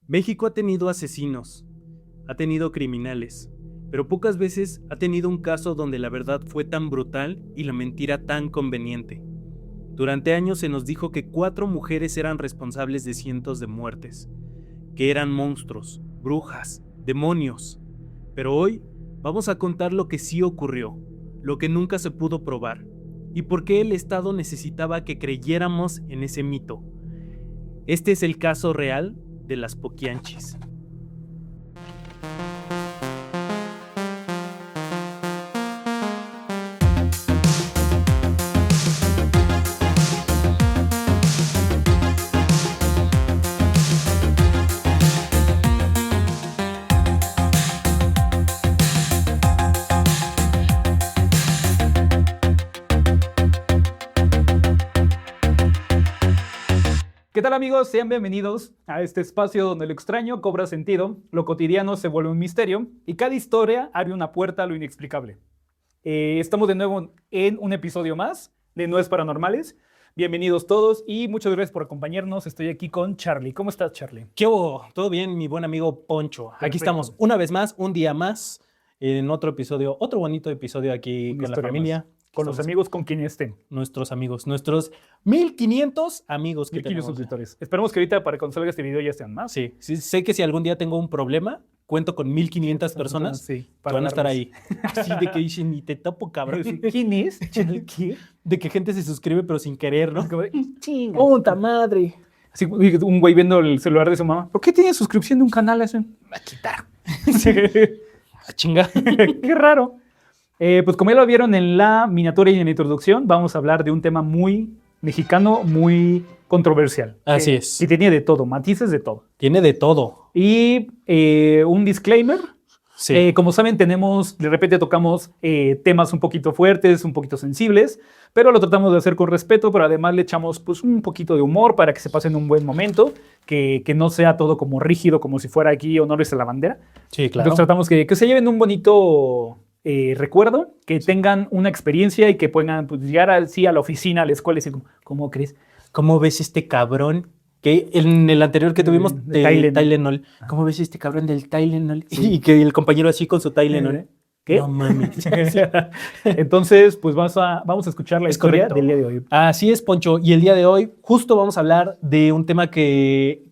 México ha tenido asesinos, ha tenido criminales, pero pocas veces ha tenido un caso donde la verdad fue tan brutal y la mentira tan conveniente. Durante años se nos dijo que 4 mujeres eran responsables de cientos de muertes, que eran monstruos, brujas, demonios. Pero hoy vamos a contar lo que sí ocurrió, lo que nunca se pudo probar, y por qué el Estado necesitaba que creyéramos en ese mito. Este es el caso real de las Poquianchis. ¿Qué tal, amigos? Sean bienvenidos a este espacio donde lo extraño cobra sentido, lo cotidiano se vuelve un misterio y cada historia abre una puerta a lo inexplicable. Estamos de nuevo en un episodio más de No es Paranormales. Bienvenidos todos y muchas gracias por acompañarnos. Estoy aquí con Charlie. ¿Cómo estás, Charlie? ¿Qué hubo? ¿Todo bien, mi buen amigo Poncho? Perfecto. Aquí estamos una vez más, un día más, en otro episodio, otro bonito episodio aquí Una con la historia familia. más. Con los Estamos- amigos con quien estén. Nuestros amigos, nuestros 1500 amigos que 1,500 tenemos. suscriptores. Esperemos que ahorita para cuando salga este video ya estén más. Sí, sé que si algún día tengo un problema, cuento con 1500 personas Sí, que van a estar darles. ahí. Así de que dicen, ni te topo, cabrón. Sí, ¿quién es? ¿Qué? De que gente se suscribe pero sin querer, ¿no? Chinga. ¡Puta madre! Así, un güey viendo el celular de su mamá. ¿Por qué tiene suscripción de un canal ese? Va a quitar. Sí. A chingar. Qué raro. Pues como ya lo vieron en la miniatura y en la introducción, vamos a hablar de un tema muy mexicano, muy controversial. Así es. Y tenía de todo, matices de todo. Tiene de todo. Y un disclaimer. Sí. Como saben, de repente tocamos temas un poquito fuertes, un poquito sensibles, pero lo tratamos de hacer con respeto, pero además le echamos pues, un poquito de humor para que se pasen un buen momento, que no sea todo como rígido, como si fuera aquí honores a la bandera. Sí, claro. Entonces tratamos que se lleven un bonito recuerdo, que tengan una experiencia y que puedan pues, llegar así a la oficina, a la escuela y decir, ¿cómo crees? ¿Cómo ves este cabrón? Que en el anterior que tuvimos De de Tylenol. Tylenol. ¿Cómo ves este cabrón del Tylenol? Sí. Y que el compañero así con su Tylenol. ¿Qué? No mames. Entonces, pues vamos a escuchar la Es historia correcto. del día de hoy. Así es, Poncho. Y el día de hoy justo vamos a hablar de un tema que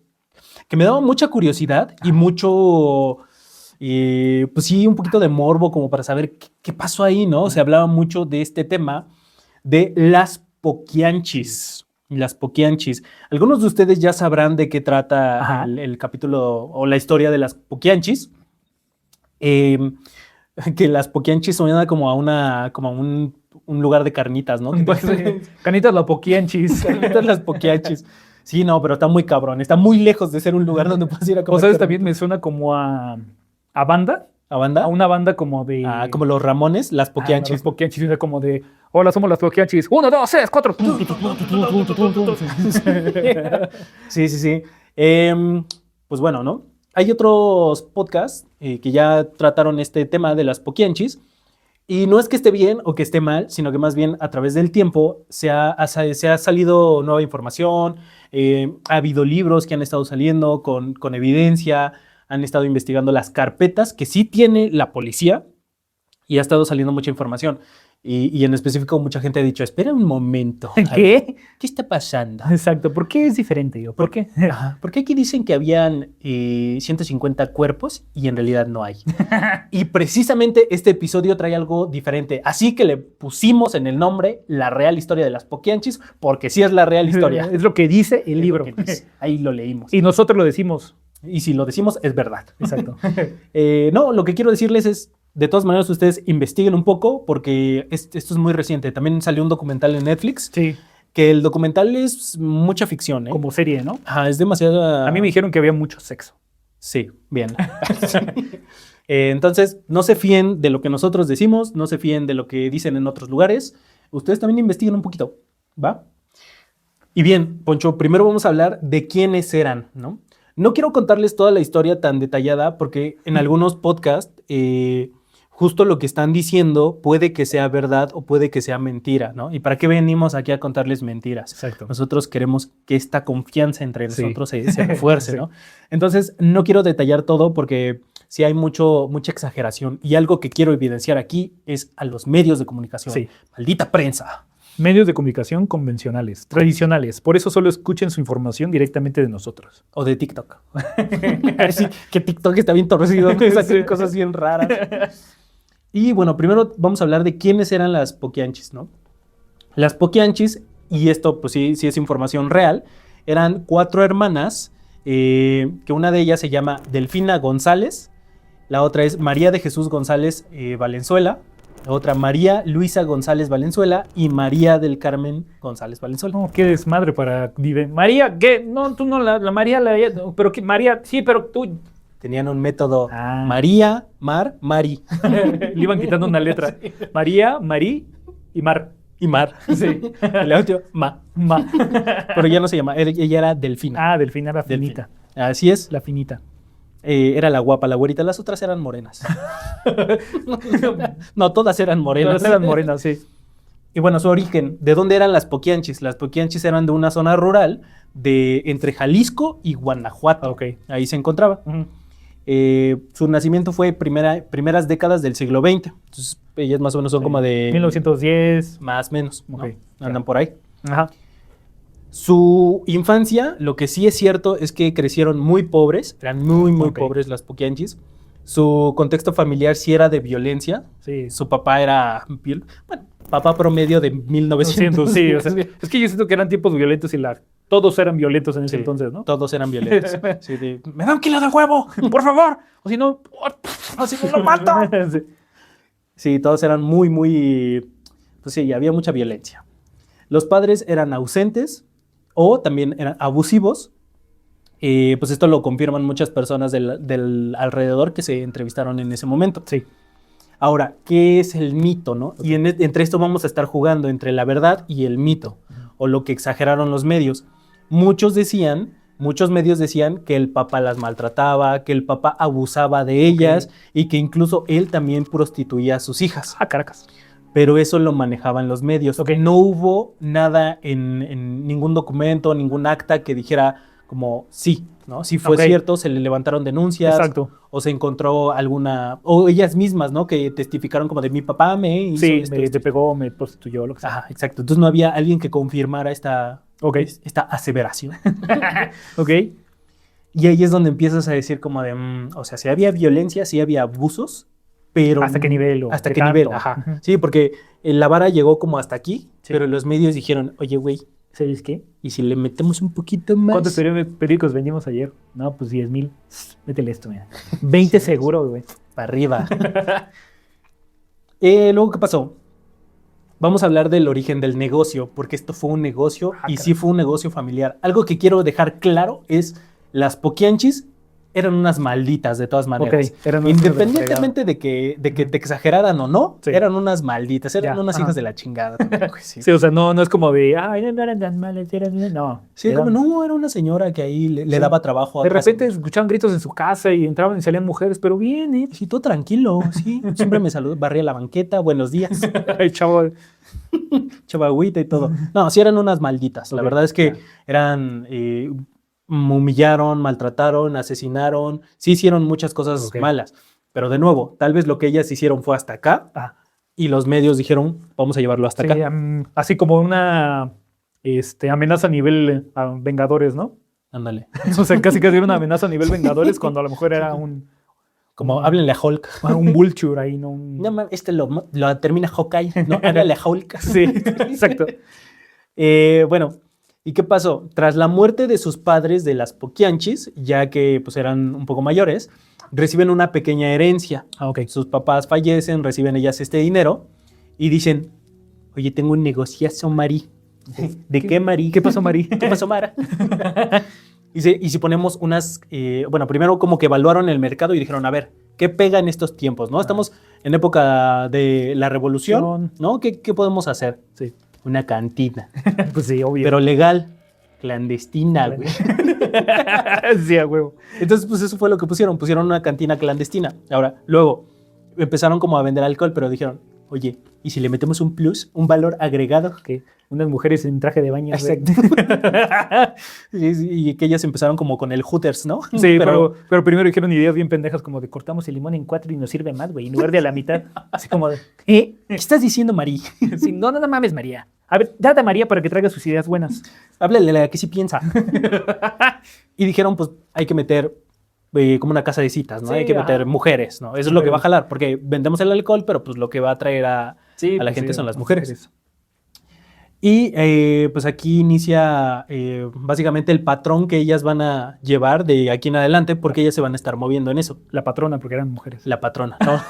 me daba mucha curiosidad y mucho, pues sí, un poquito de morbo como para saber qué pasó ahí, ¿no? Se hablaba mucho de este tema de las Poquianchis. Las Poquianchis. Algunos de ustedes ya sabrán de qué trata Ajá. el capítulo o la historia de las Poquianchis. Que las Poquianchis suena como a un lugar de carnitas, ¿no? Canitas la poquianchis. Carnitas las Poquianchis. Sí, no, pero está muy cabrón. Está muy lejos de ser un lugar donde puedas ir a O comer sabes, carnitas. también me suena como a banda, ¿A banda? a una banda como de... Como los Ramones, las Los Poquianchis. poquianchis, era como de, hola, somos las poquianchis, 1, 2, 3, 4. Sí, sí, sí. Pues bueno, ¿no? Hay otros podcasts que ya trataron este tema de las Poquianchis. Y no es que esté bien o que esté mal, sino que más bien a través del tiempo se ha salido nueva información, ha habido libros que han estado saliendo con evidencia, han estado investigando las carpetas que sí tiene la policía y ha estado saliendo mucha información. Y en específico mucha gente ha dicho, espera un momento. ¿Qué? ¿Qué está pasando? Exacto, ¿por qué es diferente yo? ¿Por qué? Ajá, porque aquí dicen que habían 150 cuerpos y en realidad no hay. Y precisamente este episodio trae algo diferente. Así que le pusimos en el nombre La Real Historia de las Poquianchis, porque sí es la real historia. Es lo que dice el Es libro. lo que dice. Ahí lo leímos. Y nosotros lo decimos. Y si lo decimos, es verdad. Exacto. No, lo que quiero decirles es, de todas maneras, ustedes investiguen un poco, porque esto es muy reciente. También salió un documental en Netflix, Sí, que el documental es mucha ficción, ¿eh? como serie, ¿no? Ajá, es demasiada... A mí me dijeron que había mucho sexo. Sí, bien. Entonces, no se fíen de lo que nosotros decimos, no se fíen de lo que dicen en otros lugares. Ustedes también investiguen un poquito, ¿va? Y bien, Poncho, primero vamos a hablar de quiénes eran, ¿no? No quiero contarles toda la historia tan detallada porque en algunos podcasts justo lo que están diciendo puede que sea verdad o puede que sea mentira, ¿no? ¿Y para qué venimos aquí a contarles mentiras? Exacto. Nosotros queremos que esta confianza entre Sí. nosotros se refuerce, Sí. ¿no? Entonces, no quiero detallar todo porque sí hay mucha exageración. Y algo que quiero evidenciar aquí es a los medios de comunicación. Sí. Maldita prensa. Medios de comunicación convencionales, tradicionales. Por eso solo escuchen su información directamente de nosotros. O de TikTok. Sí, que TikTok está bien torcido, esas Sí. cosas bien raras. Y bueno, primero vamos a hablar de quiénes eran las Poquianchis, ¿no? Las Poquianchis, y esto pues sí es información real, eran 4 hermanas, que una de ellas se llama Delfina González, la otra es María de Jesús González Valenzuela, la otra María Luisa González Valenzuela y María del Carmen González Valenzuela. No, qué desmadre para... María, ¿qué? No, tú no, la María, no, pero que María, sí, pero tú... Tenían un método Ah. María, Mar, Mari. Le iban quitando una letra. Sí. María, Marí y Mar. Y Mar. Sí. Y la otra, Ma. Pero ya no se llama, ella era Delfina. Ah, Delfina era Delfina. finita. Así es. La finita. Era la guapa, la güerita. Las otras eran morenas. No, todas eran morenas. Todas eran morenas, sí. Y bueno, su origen, ¿de dónde eran las Poquianchis? Las Poquianchis eran de una zona rural entre Jalisco y Guanajuato. Ok. Ahí se encontraba. Ujú. Su nacimiento fue primeras décadas del siglo XX. Entonces, ellas más o menos son Sí. como de... 1910. Más o menos, ¿no? Ok, Andan ya. por ahí. Ajá. Su infancia, lo que sí es cierto es que crecieron muy pobres, eran muy Ok. pobres las Poquianchis. Su contexto familiar sí era de violencia. Sí. Su papá era, bueno, papá promedio de 1900. 900, sí. O sea, es que yo siento que eran tiempos violentos y todos eran violentos en ese Sí, entonces, ¿no? Todos eran violentos. Sí, me da un kilo de huevo, por favor. O si no... O si no lo mato. Sí. Sí, todos eran pues sí, había mucha violencia. Los padres eran ausentes o también eran abusivos. Pues esto lo confirman muchas personas del alrededor que se entrevistaron en ese momento. Sí. Ahora, ¿qué es el mito, no? Y entre esto vamos a estar jugando entre la verdad y el mito, o lo que exageraron los medios. Muchos medios decían que el papá las maltrataba, que el papá abusaba de ellas y que incluso él también prostituía a sus hijas. Ah, Caracas. Pero eso lo manejaban los medios. Ok. No hubo nada en ningún documento, ningún acta que dijera como sí, ¿no? Si fue Ok. cierto, se le levantaron denuncias. Exacto. O se encontró o ellas mismas, ¿no? Que testificaron como de mi papá me hizo Sí, esto, me esto. pegó, me prostituyó, lo que sea. Ajá, exacto. Entonces no había alguien que confirmara esta aseveración. Ok. Y ahí es donde empiezas a decir como de, o sea, sí había violencia, sí había abusos, pero... ¿Hasta qué nivel? ¿Hasta qué qué tanto? nivel? Ajá. Ujú. Sí, porque la vara llegó como hasta aquí, Sí. pero los medios dijeron, oye, güey, ¿Sabes qué? ¿y si le metemos un poquito más? ¿Cuántos periódicos vendimos ayer? No, pues 10,000. Métele esto, mira. 20 seguro, güey. Para arriba. Luego, ¿qué pasó? Vamos a hablar del origen del negocio, porque esto fue un negocio y sí fue un negocio familiar. Algo que quiero dejar claro es, las Poquianchis eran unas malditas de todas maneras. Ok, eran unas Independientemente de que te exageraran o no, Sí. eran unas malditas, eran Ya, unas ajá. hijas de la chingada. también, güey, sí. Sí, o sea, no es como de, ay, no eran tan malas, no. Sí, Eran- como no, era una señora que ahí le Sí. daba trabajo a De repente escuchaban gritos en su casa y entraban y salían mujeres, pero bien, ¿eh? Sí, todo tranquilo, sí. Siempre me saludó, barría la banqueta, buenos días, Ay, chavo. chavagüita y todo. No, sí eran unas malditas. La Ok, verdad es que ya. eran, humillaron, maltrataron, asesinaron, sí hicieron muchas cosas Ok. malas. Pero de nuevo, tal vez lo que ellas hicieron fue hasta acá Ah, y los medios dijeron, vamos a llevarlo hasta sí, acá. así como una amenaza a nivel Vengadores, ¿no? Ándale. O sea, casi era una amenaza a nivel Vengadores cuando a lo mejor era Como háblenle a Hulk. un Vulture ahí, ¿no? Un- No, lo termina Hawkeye, ¿no? Háblenle a Hulk. Sí, exacto. Bueno, ¿y qué pasó? Tras la muerte de sus padres, de las Poquianchis, ya que pues eran un poco mayores, reciben una pequeña herencia. Ah, ok. Sus papás fallecen, reciben ellas este dinero y dicen, oye, tengo un negociazo, Mari. ¿De qué, Mari? ¿Qué pasó, Mari? ¿Qué pasó, Mara? Y si ponemos unas, bueno, primero como que evaluaron el mercado y dijeron, a ver, ¿qué pega en estos tiempos? ¿No? Estamos en época de la revolución, ¿no? ¿Qué podemos hacer? Sí. Una cantina, Pues sí, obvio. pero legal, clandestina, güey. Sí, a huevo. Entonces, pues eso fue lo que pusieron una cantina clandestina. Ahora, luego, empezaron como a vender alcohol, pero dijeron, oye, ¿y si le metemos un plus, un valor agregado? Que unas mujeres en traje de baño. Exacto. Y que ellas empezaron como con el Hooters, ¿no? Sí, pero primero dijeron ideas bien pendejas como de cortamos el limón en 4 y nos sirve más, güey, en lugar de a la mitad. Así como de, ¿qué estás diciendo, Marí? Sí, no mames, María. A ver, date a María para que traiga sus ideas buenas. Háblale a la que sí piensa. Y dijeron, pues hay que meter como una casa de citas, ¿no? Sí, Hay que meter mujeres, ¿no? Eso es lo que va a jalar, porque vendemos el alcohol, pero pues lo que va a atraer a la gente son las mujeres. Y pues aquí inicia básicamente el patrón que ellas van a llevar de aquí en adelante, porque ellas se van a estar moviendo en eso. La patrona, porque eran mujeres. La patrona, ¿no?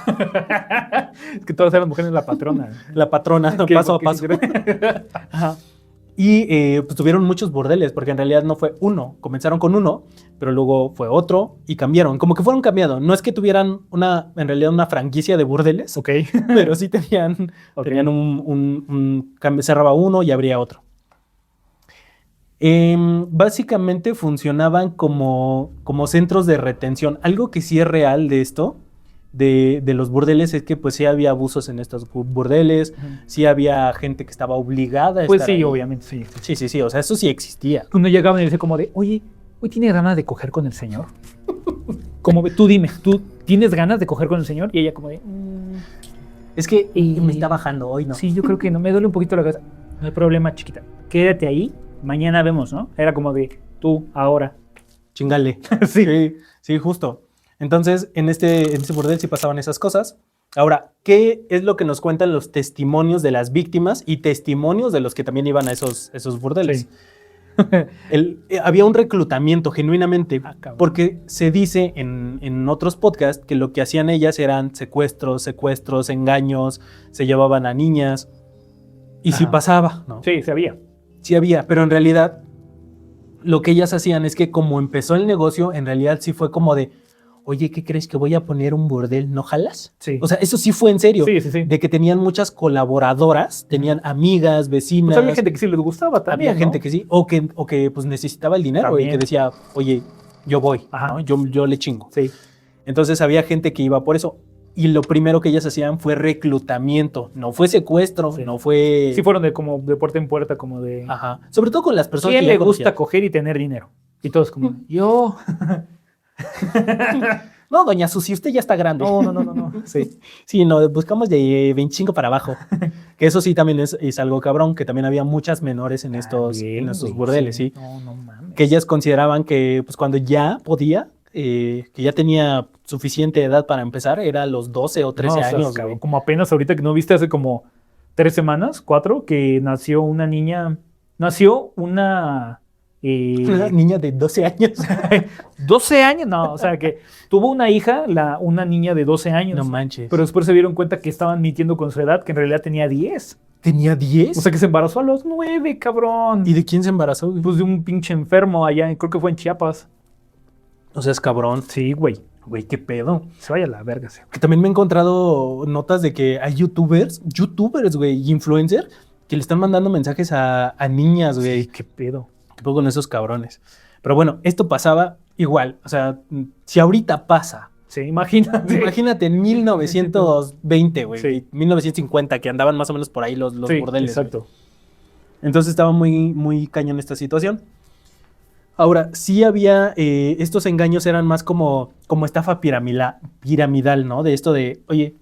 Es que todas eran mujeres, la patrona. La patrona, paso a paso. Ajá. Y pues tuvieron muchos burdeles, porque en realidad no fue uno. Comenzaron con uno, pero luego fue otro y cambiaron. Como que fueron cambiando. No es que tuvieran en realidad una franquicia de burdeles, Ok. pero sí tenían cerraba uno y abría otro. Básicamente funcionaban como centros de retención. Algo que sí es real de esto, de los burdeles, es que pues sí había abusos en estos burdeles, sí había gente que estaba obligada a Pues estar sí, ahí. obviamente, sí. Sí, o sea, eso sí existía. Uno llegaba y decía como de, oye, ¿hoy tienes ganas de coger con el señor? Como tú dime, ¿tú tienes ganas de coger con el señor? Y ella como de, Es que me está bajando hoy, ¿no? sí, yo creo que no, me duele un poquito la cabeza. No hay problema, chiquita. Quédate ahí, mañana vemos, ¿no? Era como de, tú, ahora. Chingale. Sí, justo. Entonces, en este burdel sí pasaban esas cosas. Ahora, ¿qué es lo que nos cuentan los testimonios de las víctimas y testimonios de los que también iban a esos burdeles? Sí. Había un reclutamiento, genuinamente, porque se dice en otros podcasts que lo que hacían ellas eran secuestros, engaños, se llevaban a niñas, y sí pasaba, ¿no? Sí, se había. Sí había, pero en realidad lo que ellas hacían es que como empezó el negocio, en realidad sí fue como de, oye, ¿qué crees que voy a poner un burdel? ¿No jalas? Sí. O sea, eso sí fue en serio. Sí. De que tenían muchas colaboradoras, tenían amigas, vecinas. Pues había gente que sí les gustaba también, había gente que sí, o que pues necesitaba el dinero también. Y que decía, oye, yo voy, ¿no? Yo le chingo. Sí. Entonces había gente que iba por eso. Y lo primero que ellas hacían fue reclutamiento. No fue secuestro, no fue... Sí, fueron como de puerta en puerta, como de... Ajá. Sobre todo con las personas que le gusta coger y tener dinero. Y todos como, yo... No, doña Susi, usted ya está grande. No. Sí, no, buscamos de 25 para abajo. Que eso sí también es algo cabrón, que también había muchas menores en estos burdeles, sí. No mames. Que ellas consideraban que pues cuando ya podía, que ya tenía suficiente edad para empezar, era a los 12 o 13 años. Cabrón, como apenas ahorita que no viste hace como 3 semanas, 4, que nació una niña, una niña de 12 años. 12 años, no, o sea que tuvo una hija, una niña de 12 años. No manches. Pero después se dieron cuenta que estaban mintiendo con su edad, que en realidad tenía 10. ¿Tenía 10? O sea que se embarazó a los 9, cabrón. ¿Y de quién se embarazó, güey? Pues de un pinche enfermo allá, creo que fue en Chiapas. O sea, es cabrón. Sí, güey. Güey, qué pedo. Se vaya a la verga. Sí. Que también me he encontrado notas de que hay youtubers, güey, y influencers, que le están mandando mensajes a niñas, güey. Sí, qué pedo. ¿Qué pedo con esos cabrones? Pero bueno, esto pasaba igual. O sea, si ahorita pasa. Sí, imagínate. Imagínate en 1920, güey. Sí. 1950, que andaban más o menos por ahí los burdeles. Exacto. Güey. Entonces estaba muy, muy cañón esta situación. Ahora, sí había, estos engaños eran más como estafa piramidal, ¿no? De esto de, oye,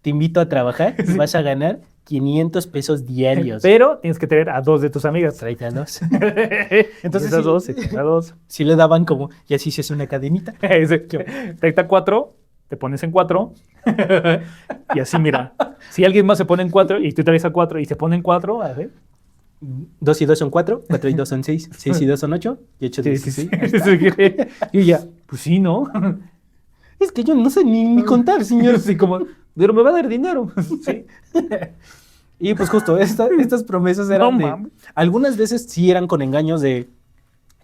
te invito a trabajar y vas a ganar 500 pesos diarios. Pero tienes que tener a 2 de tus amigas. Tráete a 2. Entonces a 2, a 2. Sí le daban como, y así se hace una cadenita. Tráete a 4, te pones en 4. Y así, mira, si alguien más se pone en 4 y tú traes a 4 y se pone en 4, a ver. 2 y 2 son 4, 4 y 2 son 6, 6 y 2 son 8, y 8 y 2 son 6. Y ya, pues sí, ¿no? Es que yo no sé ni contar, señor. Sí, como, pero me va a dar dinero. Sí. Y pues justo, estas promesas eran algunas veces sí eran con engaños de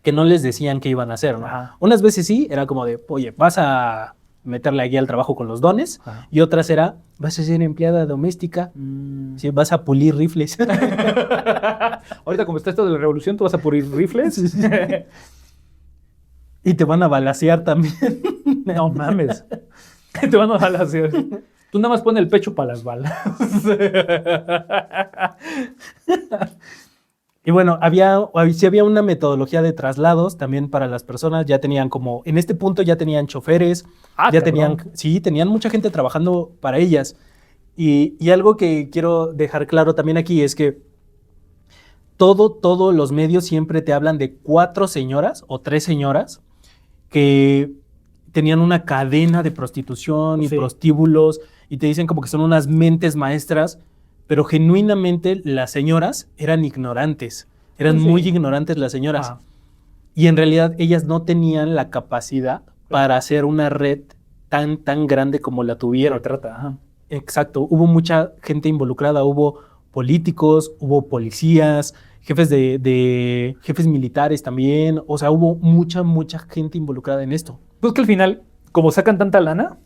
que no les decían qué iban a hacer, ¿no? Ajá. Unas veces sí, era como de, oye, vas a meterle aquí al trabajo con los dones. Ajá. Y otras era, vas a ser empleada doméstica, sí, vas a pulir rifles. Ahorita como está esto de la revolución, tú vas a pulir rifles. Sí. Y te van a balacear también. No mames. Te van a balacear. Tú nada más pones el pecho para las balas. Y bueno, sí había una metodología de traslados también para las personas. Ya tenían como, en este punto ya tenían choferes, ya tenían mucha gente trabajando para ellas. Y algo que quiero dejar claro también aquí es que todos los medios siempre te hablan de 4 señoras o 3 señoras que tenían una cadena de prostitución y prostíbulos y te dicen como que son unas mentes maestras, pero genuinamente las señoras eran ignorantes, eran muy ignorantes las señoras. Y en realidad ellas no tenían la capacidad para hacer una red tan grande como la tuvieron. Exacto, hubo mucha gente involucrada, hubo políticos, hubo policías, jefes jefes militares también, o sea, hubo mucha gente involucrada en esto. Pues que al final, como sacan tanta lana,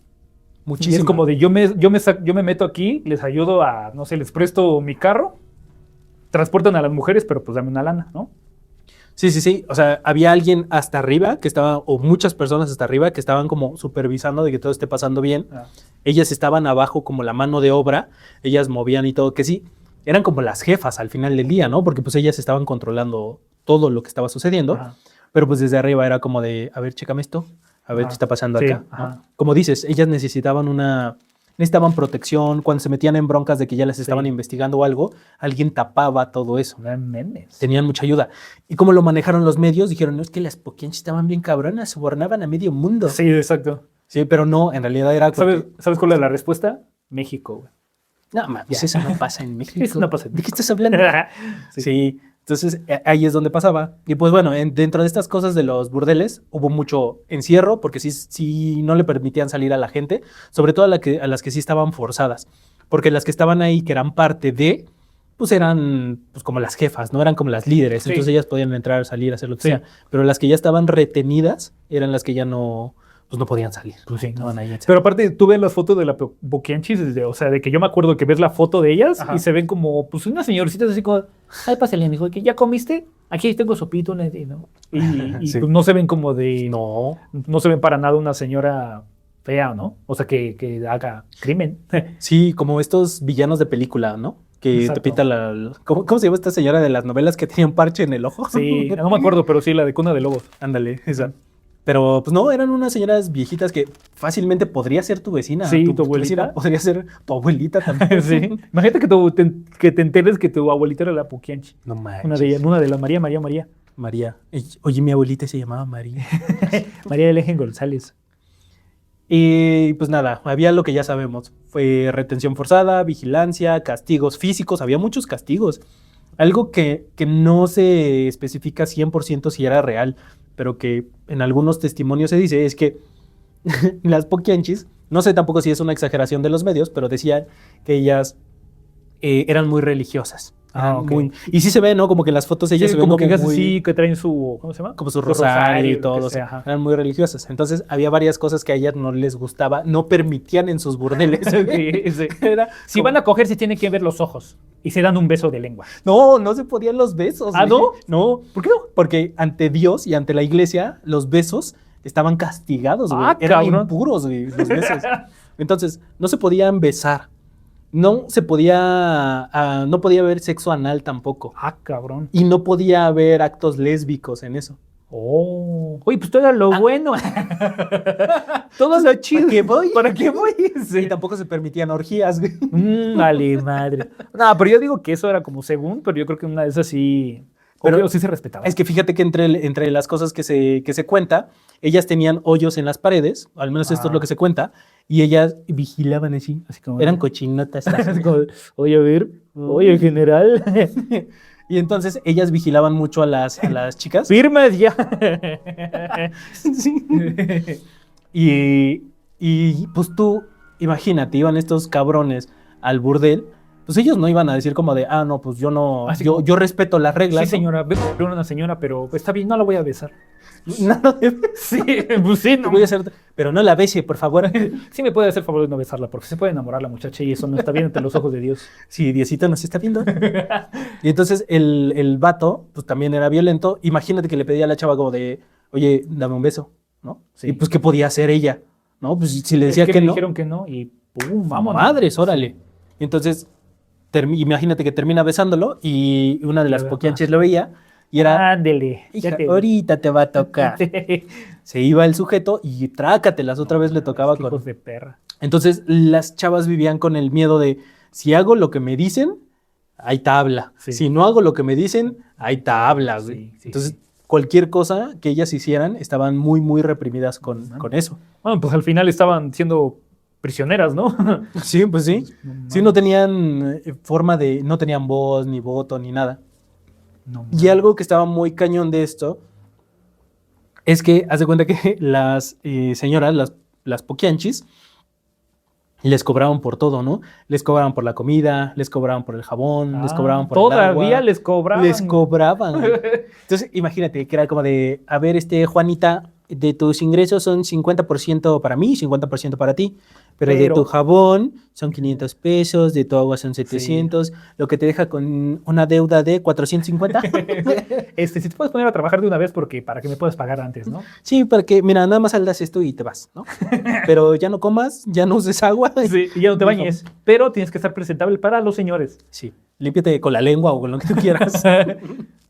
muchísimo. Es como de yo me meto aquí, les ayudo a, no sé, les presto mi carro, transportan a las mujeres, pero pues dame una lana, ¿no? Sí. O sea, había alguien hasta arriba que estaba, o muchas personas hasta arriba que estaban como supervisando de que todo esté pasando bien. Ellas estaban abajo como la mano de obra, ellas movían y todo, que sí, eran como las jefas al final del día, ¿no? Porque pues ellas estaban controlando todo lo que estaba sucediendo, pero pues desde arriba era como de, a ver, chécame esto, a ver qué está pasando acá. ¿No? Como dices, ellas necesitaban protección, cuando se metían en broncas de que ya les estaban investigando o algo, alguien tapaba todo eso. Tenían mucha ayuda. Y como lo manejaron los medios, dijeron, no, es que las poquianchis estaban bien cabronas, sobornaban a medio mundo. Sí, exacto. Sí, pero no, en realidad era... ¿Sabes cuál es la respuesta? México, güey. No, mames, eso no pasa en México. Eso no pasa en ¿De México. qué estás hablando? Sí. Entonces, ahí es donde pasaba. Y pues bueno, dentro de estas cosas de los burdeles, hubo mucho encierro, porque sí no le permitían salir a la gente, sobre todo a las que sí estaban forzadas. Porque las que estaban ahí, que eran parte de, pues eran pues como las jefas, ¿no? Eran como las líderes. Entonces ellas podían entrar, salir, hacer lo que sea. Pero las que ya estaban retenidas, eran las que ya no podían salir. Pues sí. Estaban ahí, pero aparte, tú ves las fotos de la Poquianchis, o sea, de que yo me acuerdo que ves la foto de ellas y se ven como, pues, unas señorcitas así como, ay, pásale, mijo, que ya comiste, aquí tengo sopito, ¿no? Y pues no se ven como de... No se ven para nada una señora fea, ¿no? O sea, que haga crimen. Sí, como estos villanos de película, ¿no? Que te pinta ¿Cómo se llama esta señora de las novelas que tenía un parche en el ojo? Sí, no me acuerdo, pero sí, la de Cuna de Lobos. Ándale, esa. Pero, pues no, eran unas señoras viejitas que fácilmente podría ser tu vecina. Sí, tu abuelita. Podría ser tu abuelita también. Sí. Imagínate que te enteres que tu abuelita era la Poquianchi. No manches. Una de las María. María. Oye, mi abuelita se llamaba María. María del Eje González. Y pues nada, había lo que ya sabemos. Fue retención forzada, vigilancia, castigos físicos. Había muchos castigos. Algo que no se especifica 100% si era real, pero que en algunos testimonios se dice, es que las Poquianchis, no sé tampoco si es una exageración de los medios, pero decían que ellas eran muy religiosas. Y sí se ve, ¿no? Como que en las fotos ellas se ven como que muy... que traen su, ¿cómo se llama? Como su rosario y todo. Eran muy religiosas. Entonces había varias cosas que a ellas no les gustaba, no permitían en sus burdeles. Si van a coger, se tienen que ver los ojos y se dan un beso de lengua. No se podían los besos. ¿No? No. ¿Por qué no? Porque ante Dios y ante la iglesia, los besos estaban castigados, güey. Eran impuros, güey, los besos. Entonces, no se podían besar. No podía haber sexo anal tampoco. Cabrón. Y no podía haber actos lésbicos en eso. Oye, pues todo era lo bueno. Todo lo chido. ¿Para qué voy? Sí. Y tampoco se permitían orgías, güey. Vale, madre. No, pero yo digo que eso era como según, pero yo creo que una de esas sí... Pero sí se respetaba. Es que fíjate que entre las cosas que se cuenta, ellas tenían hoyos en las paredes, al menos esto es lo que se cuenta, y ellas vigilaban así como eran cochinotas. Oye, a ver, oye, general. Y entonces ellas vigilaban mucho a las chicas. ¡Firmes ya! Sí. Y pues tú, imagínate, iban estos cabrones al burdel. Pues ellos no iban a decir como de, no, pues yo respeto las reglas. Sí, señora, veo una señora, pero está bien, no la voy a besar. Nada de... Sí, pues sí, no. Voy a hacer... Pero no la bese, por favor. Sí me puede hacer favor de no besarla, porque se puede enamorar la muchacha y eso no está bien ante los ojos de Dios. Sí, Diosito nos está viendo. Y entonces el vato, pues también era violento. Imagínate que le pedía a la chava como de, oye, dame un beso, ¿no? Sí. Y pues, ¿qué podía hacer ella? ¿No? Pues si le decía que no. dijeron que no y... ¡Pum! Vámonos. Madres, órale. Entonces, imagínate que termina besándolo y una de las poquianches lo veía y era, Ándele. hija, ahorita te va a tocar. Se iba el sujeto y trácatelas, otra vez le tocaba con... Hijos de perra. Entonces, las chavas vivían con el miedo de, si hago lo que me dicen, hay tabla. Sí. Si no hago lo que me dicen, hay tabla, güey. Sí, Entonces, cualquier cosa que ellas hicieran, estaban muy, muy reprimidas con eso. Bueno, pues al final estaban siendo prisioneras, ¿no? Sí, pues sí. Sí, no tenían forma de... No tenían voz, ni voto, ni nada. No, Y algo que estaba muy cañón de esto es que, haz de cuenta que las señoras, las poquianchis, les cobraban por todo, ¿no? Les cobraban por la comida, les cobraban por el jabón, les cobraban por el agua. Todavía les cobraban. Les cobraban. Entonces, imagínate que era como de, a ver, Juanita, de tus ingresos son 50% para mí, 50% para ti, pero de tu jabón son 500 pesos, de tu agua son 700, lo que te deja con una deuda de 450. Si te puedes poner a trabajar de una vez para que me puedas pagar antes, ¿no? Sí, para que, mira, nada más saldas esto y te vas, ¿no? Pero ya no comas, ya no uses agua. Sí, y ya no te bañes, pero tienes que estar presentable para los señores. Sí, límpiate con la lengua o con lo que tú quieras.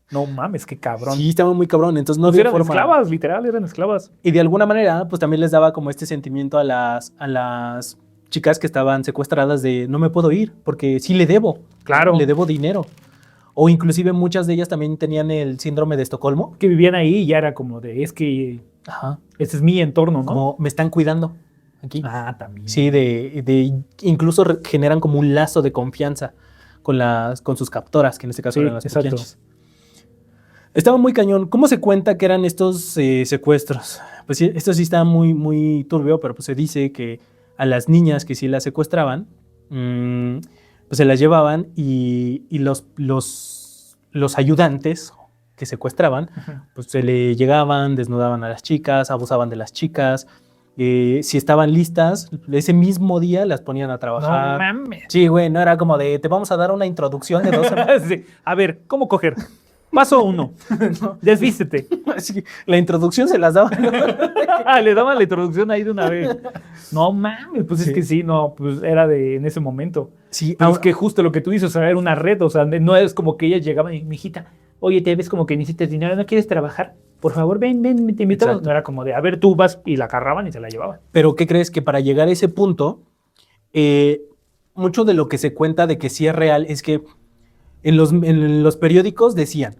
No mames, qué cabrón. Sí, estaba muy cabrón, entonces no pues había eran forma. esclavas, literal, eran esclavas. Y de alguna manera, pues también les daba como este sentimiento a las chicas que estaban secuestradas de no me puedo ir, porque sí le debo. Claro. Le debo dinero. O inclusive muchas de ellas también tenían el síndrome de Estocolmo. Que vivían ahí y ya era como de, es que ese es mi entorno, ¿no? Como me están cuidando aquí. También. Sí, incluso generan como un lazo de confianza con sus captoras, que en este caso eran las poquianchis. Estaba muy cañón. ¿Cómo se cuenta que eran estos secuestros? Pues sí, esto sí está muy, muy turbio, pero pues se dice que a las niñas que sí las secuestraban, pues se las llevaban y los ayudantes que secuestraban, pues se le llegaban, desnudaban a las chicas, abusaban de las chicas. Si estaban listas, ese mismo día las ponían a trabajar. No mames. Sí, güey, no era como de, te vamos a dar una introducción de 2 semanas. Sí. A ver, ¿cómo coger? Paso 1. Desvístete. Así, la introducción se las daban. Le daban la introducción ahí de una vez. No mames, pues Sí. es que sí, no, pues era en ese momento. Sí, Pero es que justo lo que tú dices, o sea, era una red, o sea, no es como que ellas llegaban y, mijita, oye, te ves como que necesitas dinero, ¿no quieres trabajar? Por favor, ven, te invitamos. Exacto. No era como de, a ver, tú vas, y la agarraban y se la llevaban. Pero ¿qué crees? Que para llegar a ese punto, mucho de lo que se cuenta de que sí es real es que en los periódicos decían,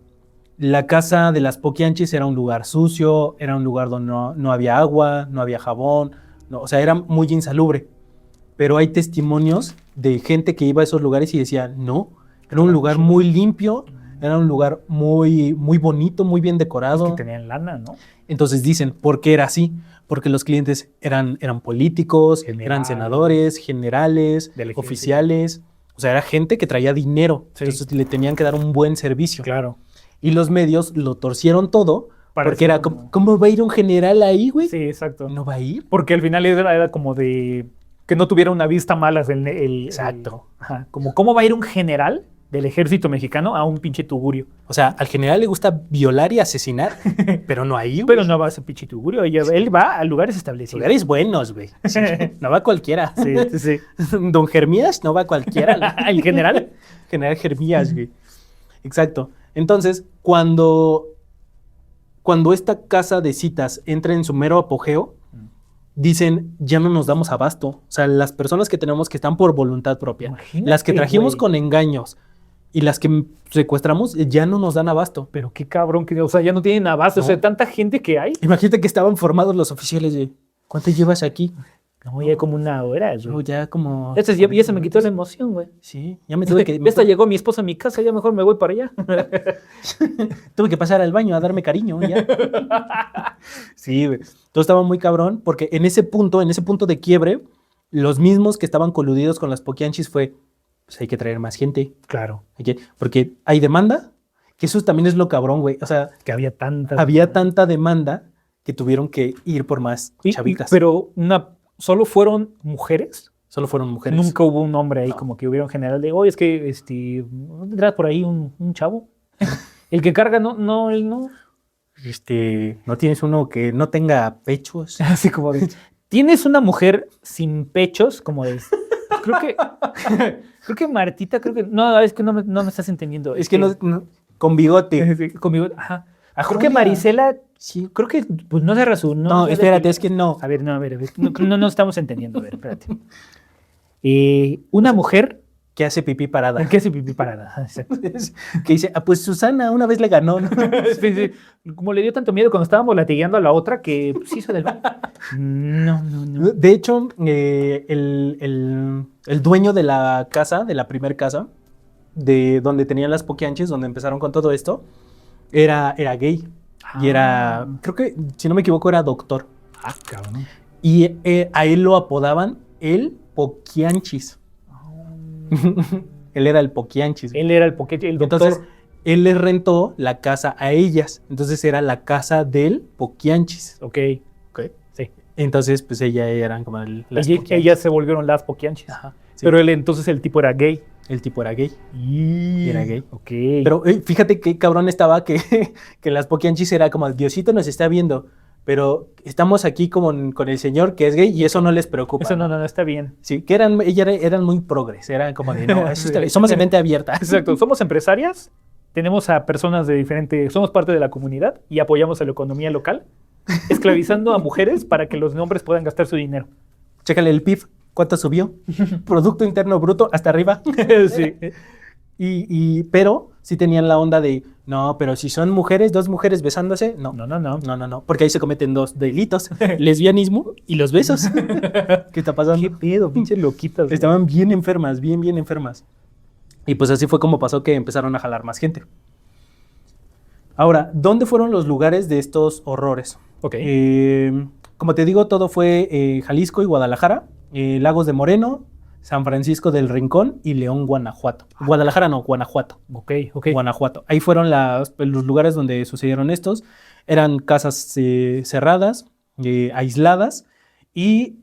la casa de las poquianchis era un lugar sucio, era un lugar donde no había agua, no había jabón, o sea, era muy insalubre. Pero hay testimonios de gente que iba a esos lugares y decía, no, era un lugar muy limpio, era un lugar muy, muy bonito, muy bien decorado. Es que tenían lana, ¿no? Entonces dicen, ¿por qué era así? Porque los clientes eran políticos, eran senadores, generales, oficiales. O sea, era gente que traía dinero. Sí. Entonces le tenían que dar un buen servicio. Claro. Y los medios lo torcieron todo. Porque era como, ¿cómo va a ir un general ahí, güey? Sí, exacto. ¿No va a ir? Porque al final era como de que no tuviera una vista mala. Exacto. Como, ¿cómo va a ir un general del ejército mexicano a un pinche tugurio? O sea, al general le gusta violar y asesinar, pero no ahí, güey. Pero no va a ese pinche tugurio. Él va a lugares establecidos. Lugares buenos, güey. Sí, no va cualquiera. Sí. Don Jeremías no va cualquiera. ¿El general? General Jeremías, güey. Exacto. Entonces, cuando esta casa de citas entra en su mero apogeo, dicen, ya no nos damos abasto. O sea, las personas que tenemos que están por voluntad propia, imagínate, las que trajimos con engaños y las que secuestramos, ya no nos dan abasto. Pero qué cabrón, o sea, ya no tienen abasto. No. O sea, tanta gente que hay. Imagínate que estaban formados los oficiales de, ¿cuánto llevas aquí? No, ya como una hora, güey. No, ya como... Ya se me quitó la emoción, güey. Sí, ya me tuve que... Esta llegó mi esposa a mi casa, ya mejor me voy para allá. Tuve que pasar al baño a darme cariño, ya. Sí, güey. Todo estaba muy cabrón, porque en ese punto de quiebre, los mismos que estaban coludidos con las poquianchis fue, pues hay que traer más gente. Claro. Porque hay demanda, que eso también es lo cabrón, güey. O sea, que había tanta demanda que tuvieron que ir por más chavitas. Pero ¿solo fueron mujeres? Solo fueron mujeres. Nunca hubo un hombre ahí, como que hubiera un general de, oye, es que, ¿no tendrás por ahí un chavo? El que carga, no, él no. ¿No tienes uno que no tenga pechos? Así como de, ¿tienes una mujer sin pechos? Como de, creo que Martita, no, es que no me estás entendiendo. Es que no, con bigote. Conmigo, ajá. Creo que Marisela, sí, creo que pues no se razó. No, espérate, es que no. A ver, no estamos entendiendo. A ver, espérate. Una mujer que hace pipí parada. ¿Qué hace pipí parada? Exacto. Que dice, pues Susana una vez le ganó, ¿no? Sí. Como le dio tanto miedo cuando estábamos latigueando a la otra que pues, hizo del baño. No. De hecho, el dueño de la casa, de la primer casa, de donde tenían las poquianches, donde empezaron con todo esto, era gay. Y era, creo que, si no me equivoco, era doctor. Cabrón. Y a él lo apodaban el Poquianchis. Él era el Poquianchis. Él era el doctor. Entonces, él les rentó la casa a ellas. Entonces, era la casa del Poquianchis. Ok. Sí. Entonces, pues, ellas eran como ellas se volvieron las Poquianchis. Ajá. Sí. Pero entonces el tipo era gay. El tipo era gay. Era gay. Ok. Pero fíjate qué cabrón estaba que las Poquianchis era como, Diosito nos está viendo, pero estamos aquí con el señor que es gay y eso no les preocupa. Eso no está bien. Sí, que eran muy progres, eran como de, no, eso está bien. Somos de mente abierta. Exacto, somos empresarias, tenemos a personas de diferente, somos parte de la comunidad y apoyamos a la economía local, esclavizando a mujeres para que los hombres puedan gastar su dinero. Chécale el PIB. ¿Cuánto subió? Producto Interno Bruto hasta arriba. Sí. Pero sí tenían la onda de, no, pero si son mujeres, dos mujeres besándose, no. No. Porque ahí se cometen dos delitos, lesbianismo y los besos. ¿Qué está pasando? ¿Qué pedo? Pinches loquitas. Estaban bien enfermas, bien enfermas. Y pues así fue como pasó que empezaron a jalar más gente. Ahora, ¿dónde fueron los lugares de estos horrores? Ok. Como te digo, todo fue Jalisco y Guadalajara. Lagos de Moreno, San Francisco del Rincón y León, Guanajuato. Guadalajara no, Guanajuato. Ok. Guanajuato. Ahí fueron los lugares donde sucedieron estos. Eran casas cerradas, aisladas y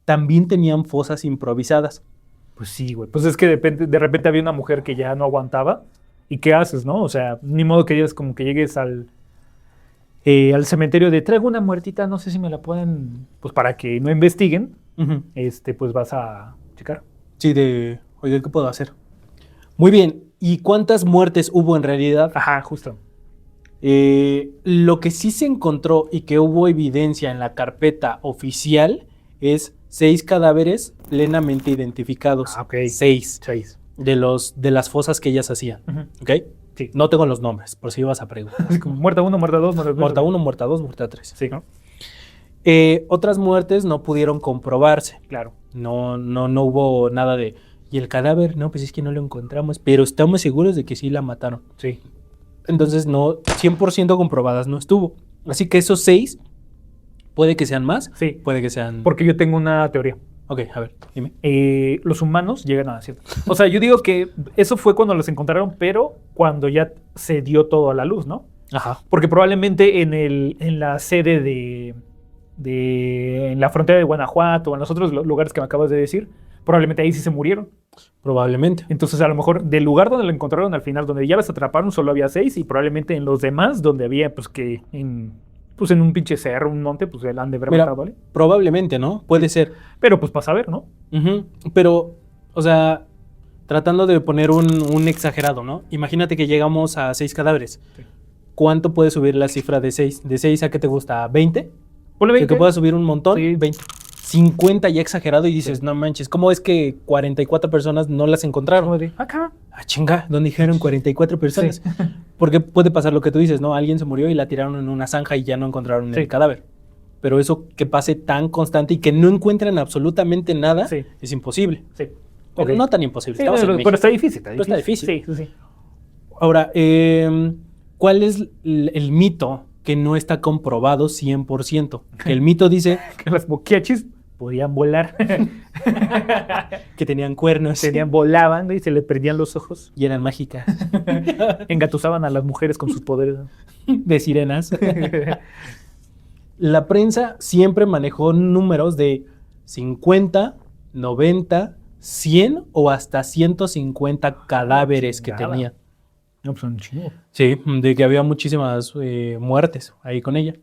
también tenían fosas improvisadas. Pues sí, güey. Pues es que de repente había una mujer que ya no aguantaba. ¿Y qué haces, no? O sea, ni modo que digas como que llegues al cementerio de traigo una muertita, no sé si me la pueden, pues para que no investiguen. Uh-huh. Pues vas a checar. Sí, oye, ¿qué puedo hacer? Muy bien, ¿y cuántas muertes hubo en realidad? Ajá, justo. Lo que sí se encontró y que hubo evidencia en la carpeta oficial es 6 cadáveres plenamente identificados. Ok. 6 de las fosas que ellas hacían. Uh-huh. ¿Ok? Sí. No tengo los nombres, por si ibas a preguntar. Muerta 1, muerta 2, muerta 1, muerta 2, muerta 3. Sí, ¿no? Otras muertes no pudieron comprobarse. Claro. No hubo nada de... ¿Y el cadáver? No, pues es que no lo encontramos, pero estamos seguros de que sí la mataron. Sí. Entonces, no, 100% comprobadas no estuvo. Así que esos 6, puede que sean más, sí. Puede que sean... Porque yo tengo una teoría. Ok, a ver, dime. Los humanos llegan a decir... O sea, yo digo que eso fue cuando los encontraron, pero cuando ya se dio todo a la luz, ¿no? Ajá. Porque probablemente en la sede en la frontera de Guanajuato o en los otros lugares que me acabas de decir, probablemente ahí sí se murieron. Probablemente. Entonces, a lo mejor del lugar donde lo encontraron al final, donde ya las atraparon, solo había 6 y probablemente en los demás, donde había, pues que en un pinche cerro, un monte, pues el han de haber matado, ¿vale? Probablemente, ¿no? Puede ser. Pero pues para saber, ¿no? Uh-huh. Pero, o sea, tratando de poner un exagerado, ¿no? Imagínate que llegamos a 6 cadáveres. Sí. ¿Cuánto puede subir la cifra de 6? ¿De 6 a qué te gusta? ¿20? Ponle 20. Que pueda subir un montón. Sí. 20. 50 ya exagerado y dices, sí. No manches, ¿cómo es que 44 personas no las encontraron? Acá. Ah, chinga, ¿dónde dijeron 44 personas? Sí. Porque puede pasar lo que tú dices, ¿no? Alguien se murió y la tiraron en una zanja y ya no encontraron el cadáver. Pero eso que pase tan constante y que no encuentren absolutamente nada, es imposible. Sí. Pero no tan imposible. Sí, pero está difícil. Pero está difícil. Sí. Ahora, ¿cuál es el mito que no está comprobado 100%? Que el mito dice... que las poquianchis podían volar. Que tenían cuernos. Volaban y se les prendían los ojos. Y eran mágicas. Engatusaban a las mujeres con sus poderes. De sirenas. La prensa siempre manejó números de 50, 90, 100 o hasta 150 cadáveres que tenían. No, pues son chingos. Sí, de que había muchísimas muertes ahí con ella.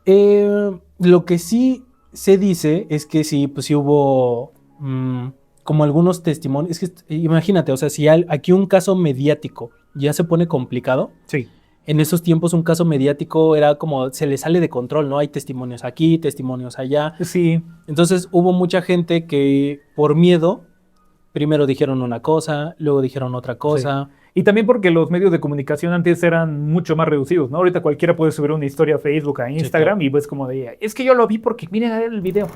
Lo que sí se dice es que sí, pues sí hubo como algunos testimonios. Es que imagínate, o sea, si aquí un caso mediático ya se pone complicado, Sí. en esos tiempos un caso mediático era como se le sale de control, ¿no? Hay testimonios aquí, testimonios allá. Sí. Entonces hubo mucha gente que por miedo, primero dijeron una cosa, luego dijeron otra cosa. Y también porque los medios de comunicación antes eran mucho más reducidos, ¿no? Ahorita cualquiera puede subir una historia a Facebook, a Instagram, y ves como de, es que yo lo vi porque miren a ver el video.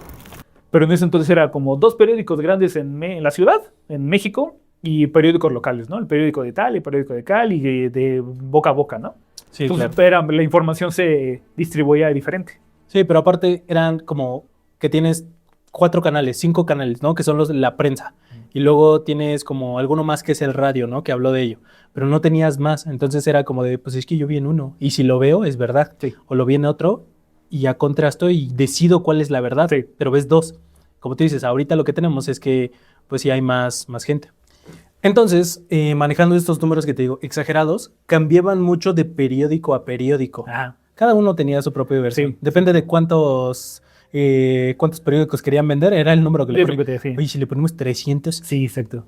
Pero en ese entonces era como 2 periódicos grandes en la ciudad, en México, y periódicos locales, ¿no? El periódico de tal, el periódico de cal, y de boca a boca, ¿no? Sí, Entonces claro. la información se distribuía diferente. Sí, pero aparte eran como que tienes 4 canales, 5 canales, ¿no? Que son los de la prensa. Y luego tienes como alguno más que es el radio, ¿no? Que habló de ello. Pero no tenías más. Entonces era como de, pues es que yo vi en uno. Y si lo veo, es verdad. Sí. O lo vi en otro y ya contrasto y decido cuál es la verdad. Sí. Pero ves 2. Como tú dices, ahorita lo que tenemos es que, pues sí hay más gente. Entonces, manejando estos números que te digo, exagerados, cambiaban mucho de periódico a periódico. Ajá. Cada uno tenía su propia versión. Sí. Depende de cuántos periódicos querían vender, era el número que le ponían. Sí. Oye, si le ponemos 300, Sí, exacto.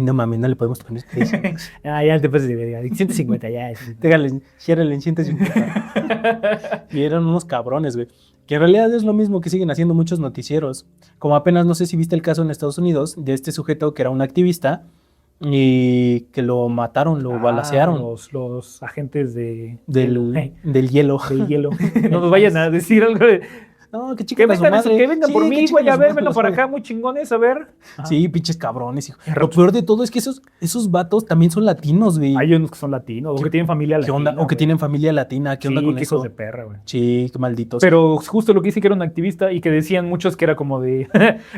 no mames, no le podemos poner 300. Ya te pases de verga. 150 ya. Déjale, ciérrale en 150. Y eran unos cabrones, güey. Que en realidad es lo mismo que siguen haciendo muchos noticieros. Como apenas, no sé si viste el caso en Estados Unidos de este sujeto que era un activista y que lo mataron, lo balacearon. Los agentes del del hielo. hielo. No nos vayan a decir algo de... No, que Que chiquen a su vengan, madre. que vengan Sí, por que mí, chiquen güey, a su ver, madre vengan los por güeyes. acá, muy chingones, a ver. Sí, pinches cabrones, hijo. Lo peor de todo es que esos vatos también son latinos, güey. Hay unos que son latinos, o que tienen familia ¿Qué latina. onda? O que güey. tienen familia latina. ¿Qué onda Sí, con qué eso? hijos de perra, güey. Sí, qué malditos. Pero justo lo que dice que era un activista y que decían muchos que era como de...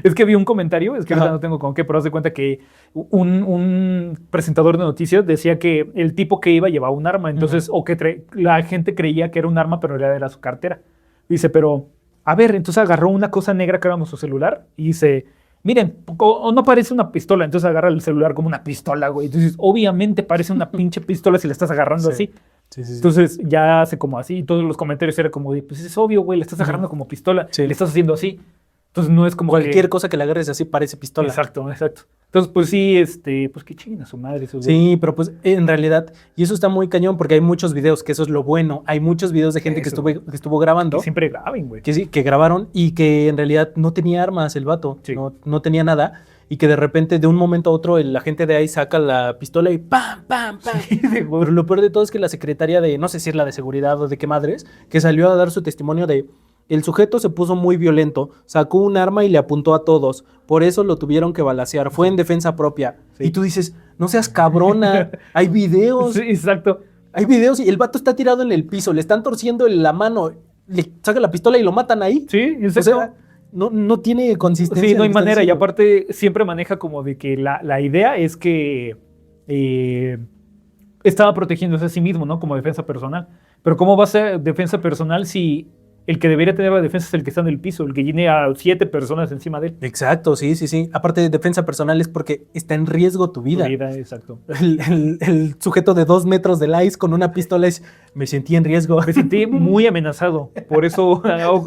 Es que vi un comentario, es que ahorita no tengo con qué, pero haz de cuenta que un presentador de noticias decía que el tipo que iba llevaba un arma, entonces, o que la gente creía que era un arma, pero en realidad era su cartera. Dice, pero, a ver, entonces agarró una cosa negra que era su celular y dice, miren, o no parece una pistola, entonces agarra el celular como una pistola, güey. Entonces, obviamente parece una pinche pistola si la estás agarrando así. Sí. Entonces ya hace como así, y todos los comentarios eran como de, pues es obvio, güey, le estás agarrando como pistola, Sí. le estás haciendo así. Entonces no es como Cualquier cosa que le agarres así parece pistola. Exacto. Entonces, pues sí, pues que chinguen a su madre esos güeyes. Sí, pero pues en realidad, y eso está muy cañón porque hay muchos videos, que eso es lo bueno. Hay muchos videos de gente que estuvo grabando. Que siempre graben, güey. Que sí, que grabaron y que en realidad no tenía armas el vato. Sí. No tenía nada. Y que de repente, de un momento a otro, la gente de ahí saca la pistola y ¡pam, pam, pam! Pero lo peor de todo es que la secretaria de, no sé si es la de seguridad o de qué madres, que salió a dar su testimonio de, el sujeto se puso muy violento, sacó un arma y le apuntó a todos, por eso lo tuvieron que balacear, fue en defensa propia. Sí. Y tú dices, no seas cabrona, hay videos. Sí, exacto. Hay videos y el vato está tirado en el piso, le están torciendo la mano, le saca la pistola y lo matan ahí. Sí, exacto. O sea, no tiene consistencia. Sí, no hay lo que está manera. Y diciendo. aparte siempre maneja como de que la idea es que estaba protegiéndose a sí mismo, ¿no? Como defensa personal. Pero ¿cómo va a ser defensa personal si el que debería tener la defensa es el que está en el piso, el que tiene a 7 personas encima de él? Exacto, sí. Aparte de defensa personal es porque está en riesgo tu vida. Exacto. El sujeto de 2 metros de ICE con una pistola es, me sentí en riesgo. Me sentí muy amenazado, por eso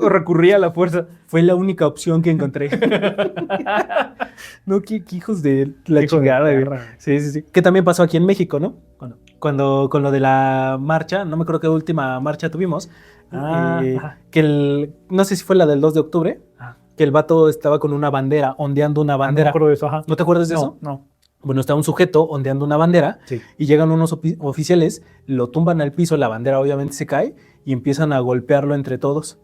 recurrí a la fuerza. Fue la única opción que encontré. No, qué hijos de la chingada, güey. Sí. Que también pasó aquí en México, ¿no? Cuando con lo de la marcha, no me acuerdo qué última marcha tuvimos, que no sé si fue la del 2 de octubre, que el vato estaba con una bandera, ondeando una bandera. No me acuerdo de eso, ajá. ¿No te acuerdas de eso? No. Bueno, está un sujeto ondeando una bandera y llegan unos oficiales, lo tumban al piso, la bandera obviamente se cae y empiezan a golpearlo entre todos.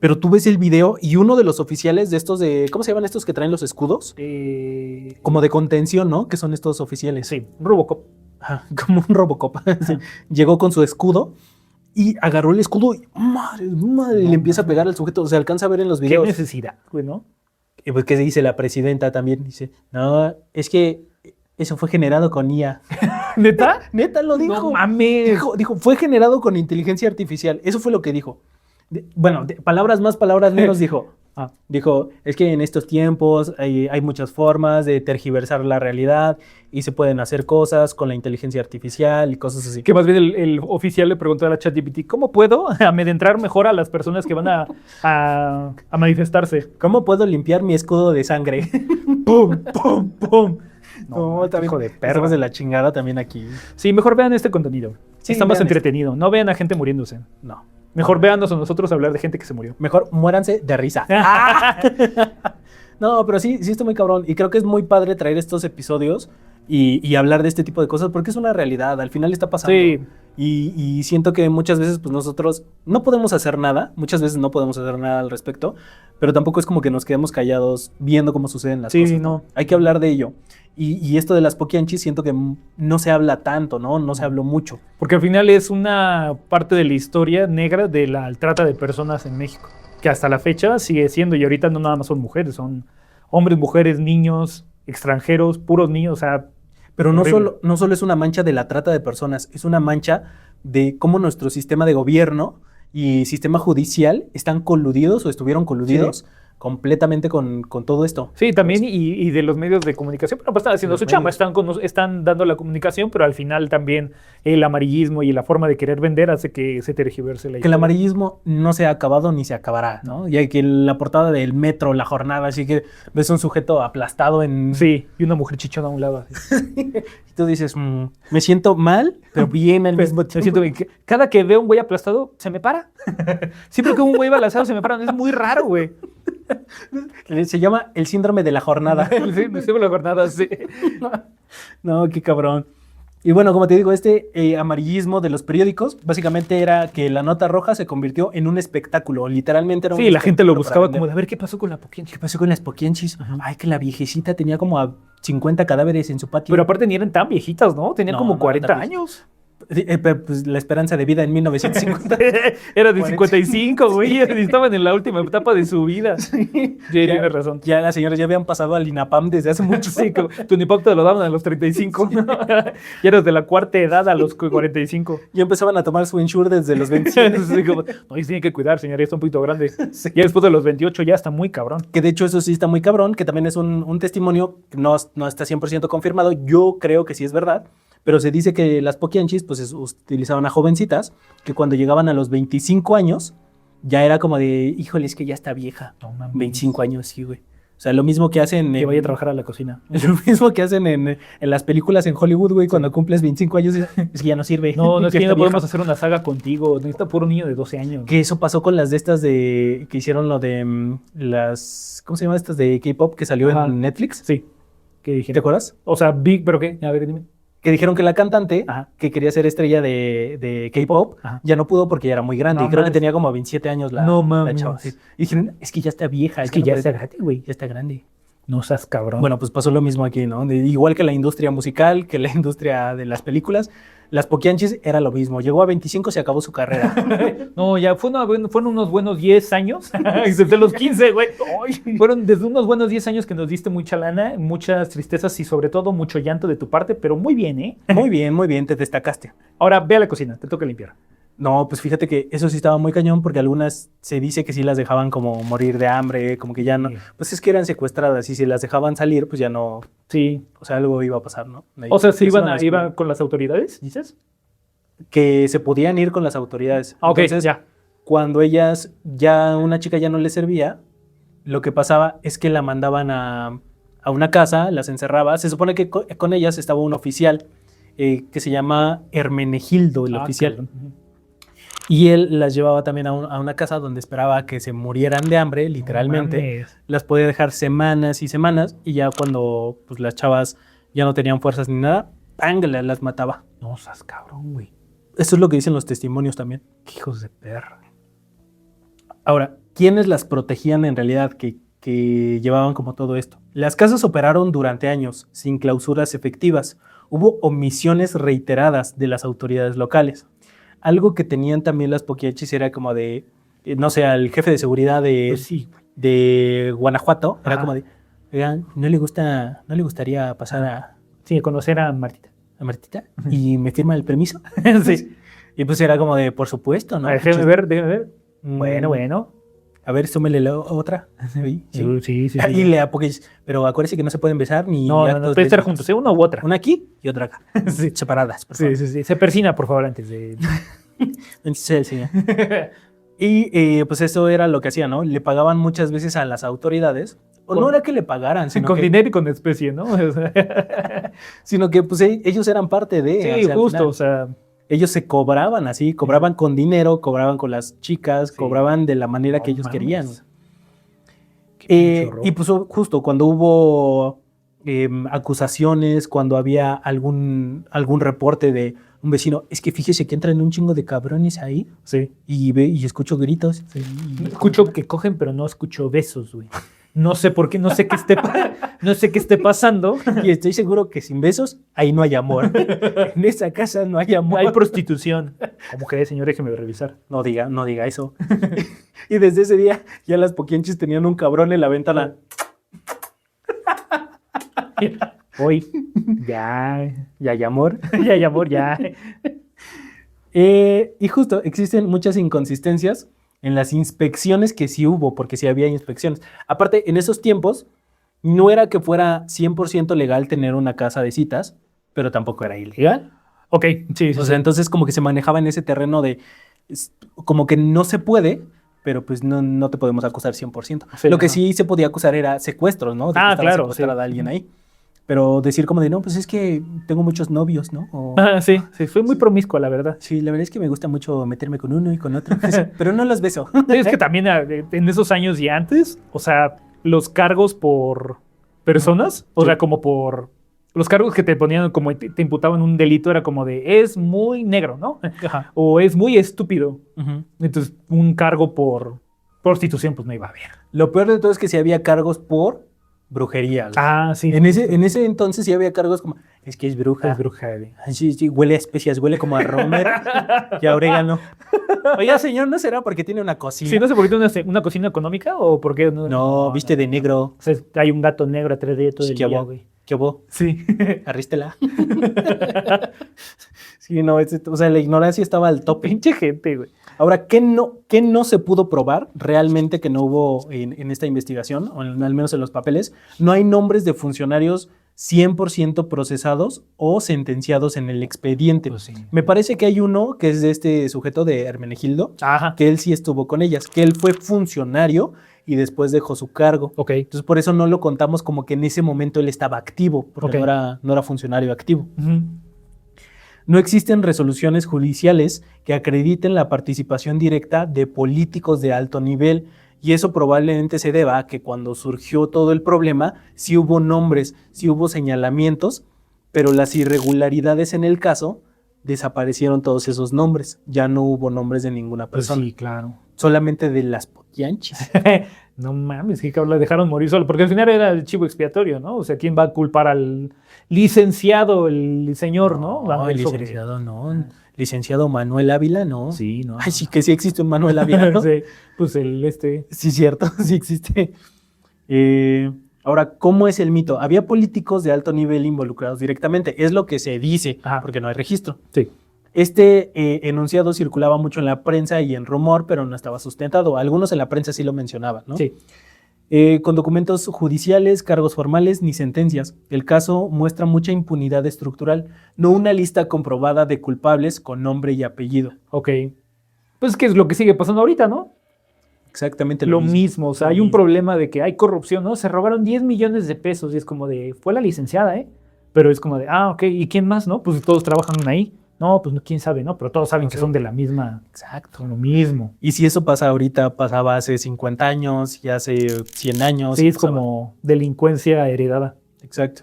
Pero tú ves el video y uno de los oficiales de estos de... ¿Cómo se llaman estos que traen los escudos? Como de contención, ¿no? Que son estos oficiales. Sí, Robocop. Ajá, como un Robocop. Sí. Llegó con su escudo y agarró el escudo y madre, y le empieza a pegar al sujeto. Se alcanza a ver en los videos. ¿Qué necesidad, güey, no? Y pues, ¿qué dice la presidenta también? Dice, no, es que eso fue generado con IA. ¿Neta? Neta lo dijo. No mames. Dijo, fue generado con inteligencia artificial. Eso fue lo que dijo. Palabras más, palabras menos, dijo. Dijo, es que en estos tiempos hay muchas formas de tergiversar la realidad y se pueden hacer cosas con la inteligencia artificial y cosas así. Que más bien el oficial le preguntó a la ChatGPT, ¿cómo puedo amedrentar mejor a las personas que van a manifestarse? ¿Cómo puedo limpiar mi escudo de sangre? ¡Pum! ¡Pum! ¡Pum! No, también hijo de perra. estamos de la chingada también aquí. Sí, mejor vean este contenido. Sí, Está más vean entretenido. No vean a gente muriéndose. No. Mejor véanos a nosotros hablar de gente que se murió. Mejor muéranse de risa. No, pero sí está muy cabrón. Y creo que es muy padre traer estos episodios y hablar de este tipo de cosas porque es una realidad. Al final está pasando. Sí. Y siento que muchas veces pues nosotros no podemos hacer nada. Muchas veces no podemos hacer nada al respecto. Pero tampoco es como que nos quedemos callados viendo cómo suceden las cosas. No. Hay que hablar de ello. Y esto de las poquianchis siento que no se habla tanto, ¿no? No se habló mucho. Porque al final es una parte de la historia negra de la trata de personas en México. Que hasta la fecha sigue siendo. Y ahorita no nada más son mujeres. Son hombres, mujeres, niños, extranjeros, puros niños. O sea, pero no solo es una mancha de la trata de personas. Es una mancha de cómo nuestro sistema de gobierno y sistema judicial están coludidos o estuvieron coludidos completamente con todo esto. Sí, también y de los medios de comunicación, pero pues están haciendo su chamba, están dando la comunicación, pero al final también el amarillismo y la forma de querer vender hace que se tergiverse la historia. Que el amarillismo no se ha acabado ni se acabará, ¿no? Y hay que la portada del Metro, La Jornada, así que ves un sujeto aplastado en... Sí, y una mujer chichona a un lado. Y tú dices, me siento mal, pero bien al mismo tiempo. Me siento bien. Cada que veo un güey aplastado, se me para. Siempre que un güey aplastado se me para. Es muy raro, güey. Se llama el síndrome de la jornada. Sí, el síndrome de la jornada, sí. No, qué cabrón. Y bueno, como te digo, este amarillismo de los periódicos, básicamente era que la nota roja se convirtió en un espectáculo. Literalmente era un la gente lo buscaba como de a ver qué pasó con la poquianchis. ¿Qué pasó con las poquianchis? Ay, que la viejecita tenía como a 50 cadáveres en su patio. Pero aparte ni eran tan viejitas, ¿no? Tenían como 40 años. Pues la esperanza de vida en 1950 era de 55, güey. Estaban en la última etapa de su vida. Sí, tienes razón. Ya las señoras ya habían pasado al INAPAM desde hace mucho. Sí, tu INAPAM te lo daban a los 35. Ya eras de la cuarta edad a los 45. Ya empezaban a tomar su insure desde los 27. Sí, como, no, y tienen que cuidar, señor, ya está un poquito grande. Sí. Ya después de los 28 ya está muy cabrón. Que de hecho eso sí está muy cabrón, que también es un testimonio que no está 100% confirmado. Yo creo que sí es verdad. Pero se dice que las poquianchis pues utilizaban a jovencitas que cuando llegaban a los 25 años ya era como de, híjole, es que ya está vieja. No, 25 años, sí, güey. O sea, lo mismo que hacen... Que vaya a trabajar a la cocina. Lo mismo que hacen en las películas en Hollywood, güey, cuando cumples 25 años, es que ya no sirve. No, es que ya no podemos hacer una saga contigo. Necesita puro niño de 12 años. Que eso pasó con las de estas que hicieron lo de las... ¿Cómo se llaman estas de K-pop que salió en Netflix? Sí. ¿Qué dijeron? ¿Te acuerdas? O sea, Big, ¿pero qué? A ver, dime. Que dijeron que la cantante, que quería ser estrella de K-pop, ya no pudo porque ya era muy grande. No, y creo que tenía como 27 años la chava. Sí. Y dijeron, es que ya está vieja. Es que ya está grande, güey. Ya está grande. No seas cabrón. Bueno, pues pasó lo mismo aquí, ¿no? Igual que la industria musical, que la industria de las películas, las poquianchis era lo mismo. Llegó a 25, se acabó su carrera. No, ya fueron unos buenos 10 años. Excepto los 15, güey. Fueron desde unos buenos 10 años que nos diste mucha lana, muchas tristezas y sobre todo mucho llanto de tu parte, pero muy bien, ¿eh? Muy bien, te destacaste. Ahora ve a la cocina, te toca limpiar. No, pues fíjate que eso sí estaba muy cañón porque algunas se dice que sí las dejaban como morir de hambre, como que ya no, pues es que eran secuestradas y si las dejaban salir, pues ya no, sí, o sea, algo iba a pasar, ¿no? O sea, ¿se iban con las autoridades, dices? Que se podían ir con las autoridades. Ok, entonces, ya. Cuando una chica ya no les servía, lo que pasaba es que la mandaban a una casa, las encerraba, se supone que con ellas estaba un oficial que se llama Hermenegildo, el oficial. Claro. Y él las llevaba también a una casa donde esperaba que se murieran de hambre, literalmente. No, las podía dejar semanas y semanas y ya cuando pues, las chavas ya no tenían fuerzas ni nada, ¡pang!, las mataba. No seas cabrón, güey. Eso es lo que dicen los testimonios también. ¡Qué hijos de perra! Ahora, ¿quiénes las protegían en realidad que llevaban como todo esto? Las casas operaron durante años, sin clausuras efectivas. Hubo omisiones reiteradas de las autoridades locales. Algo que tenían también las poquianchis era como de, no sé, al jefe de seguridad de Guanajuato, era como de, oigan, ¿no le gustaría pasar a conocer a Martita? ¿A Martita? ¿Y me firma el permiso? Sí. Y pues era como de, por supuesto, ¿no? Déjame ver. Bueno. A ver, súmele la otra. Sí. Y le apoyes. Pero acuérdese que no se pueden besar ni... No, pueden estar juntos, una u otra. Una aquí y otra acá. Sí. Separadas, por favor. Sí. Se persina, por favor, antes de... Sí, señor. Y pues eso era lo que hacían, ¿no? Le pagaban muchas veces a las autoridades O no era que le pagaran, sino con que, dinero y con especie, ¿no? sino que pues ellos eran parte de... Sí, o sea, al justo, final, o sea... ellos se cobraban así, cobraban con dinero, cobraban con las chicas, Sí. cobraban de la manera No que ellos mames. querían. Qué pinche horror. Y pues justo cuando hubo acusaciones, cuando había algún reporte de un vecino, es que fíjese que entran un chingo de cabrones ahí Sí. y escucho gritos. Sí. Escucho que cogen, pero no escucho besos, güey. No sé por qué, no sé qué esté pasando. Y estoy seguro que sin besos, ahí no hay amor. En esa casa no hay amor. Hay prostitución. ¿Cómo crees, señor? Déjeme revisar. No diga eso. Y desde ese día ya las poquianchis tenían un cabrón en la ventana. Hoy, ya Ya hay amor. hay amor, ya. Y justo existen muchas inconsistencias en las inspecciones que sí hubo, porque sí había inspecciones. Aparte, en esos tiempos, no era que fuera 100% legal tener una casa de citas, pero tampoco era ilegal. Ok, sí, sí. O sea, entonces como que se manejaba en ese terreno de, como que no se puede, pero pues no te podemos acusar 100%. Sí, Lo que ajá. sí se podía acusar era secuestros, ¿no? De que estaba Claro, secuestrada sí. alguien ahí. Pero decir como de, no, pues es que tengo muchos novios, ¿no? O, Sí, fue muy promiscua, la verdad. sí, la verdad es que me gusta mucho meterme con uno y con otro, pero no los beso. Sí, es que también en esos años y antes, o sea, los cargos por personas, o Sí. sea, como por los cargos que te ponían, como te imputaban un delito, era como de es muy negro, ¿no? Ajá. O es muy estúpido. Ujú. Entonces, un cargo por prostitución, pues no iba a haber. Lo peor de todo es que sí había cargos por brujería. Güey. Sí. En ese entonces sí había cargos como, es que es bruja. Es bruja. Ay, sí, huele a especias, huele como a romero y a orégano. Oiga, señor, ¿no será porque tiene una cocina? Sí, no sé por qué tiene una cocina económica o por qué. No, viste de negro. O sea, hay un gato negro atrás de todo el ¿Qué día, hubo? güey. ¿Qué hubo? Sí. Arrístela. Sí, no, o sea, la ignorancia estaba al tope. Pinche gente, güey. Ahora, ¿qué no se pudo probar realmente que no hubo en esta investigación, o al menos en los papeles? No hay nombres de funcionarios 100% procesados o sentenciados en el expediente. Pues sí. Me parece que hay uno que es de este sujeto de Hermenegildo, Ajá. que él sí estuvo con ellas, que él fue funcionario y después dejó su cargo. Ok. Entonces, por eso no lo contamos como que en ese momento él estaba activo, porque Ok. no era funcionario activo. Ujú. No existen resoluciones judiciales que acrediten la participación directa de políticos de alto nivel, y eso probablemente se deba a que cuando surgió todo el problema, sí hubo nombres, sí hubo señalamientos, pero las irregularidades en el caso desaparecieron todos esos nombres. Ya no hubo nombres de ninguna Pues persona, sí, claro. solamente de las poquianchis. No mames, que cabrón, la dejaron morir solo, porque al final era el chivo expiatorio, ¿no? O sea, ¿quién va a culpar al licenciado, el señor, no? No, el Sobre- licenciado no. Licenciado Manuel Ávila, no. Sí, no. Ay, sí que sí existe un Manuel Ávila, ¿no? Sí, pues Sí, cierto, sí existe. Ahora, ¿cómo es el mito? Había políticos de alto nivel involucrados directamente, es lo que se dice, Ajá. porque no hay registro. Sí. Este enunciado circulaba mucho en la prensa y en rumor, pero no estaba sustentado. Algunos en la prensa sí lo mencionaban, ¿no? Sí. Con documentos judiciales, cargos formales ni sentencias. El caso muestra mucha impunidad estructural, no una lista comprobada de culpables con nombre y apellido. Ok. Pues que es lo que sigue pasando ahorita, ¿no? Exactamente Lo mismo, o sea, Lo hay un mismo. problema de que hay corrupción, ¿no? Se robaron 10 millones de pesos y es como de, fue la licenciada, ¿eh? Pero es como de, ok, ¿y quién más, no? Pues todos trabajan ahí. No, pues quién sabe, ¿no? Pero todos saben que son de la misma, Exacto. son lo mismo. Y si eso pasa ahorita, pasaba hace 50 años y hace 100 años. Sí, es pasaba. como delincuencia heredada. Exacto.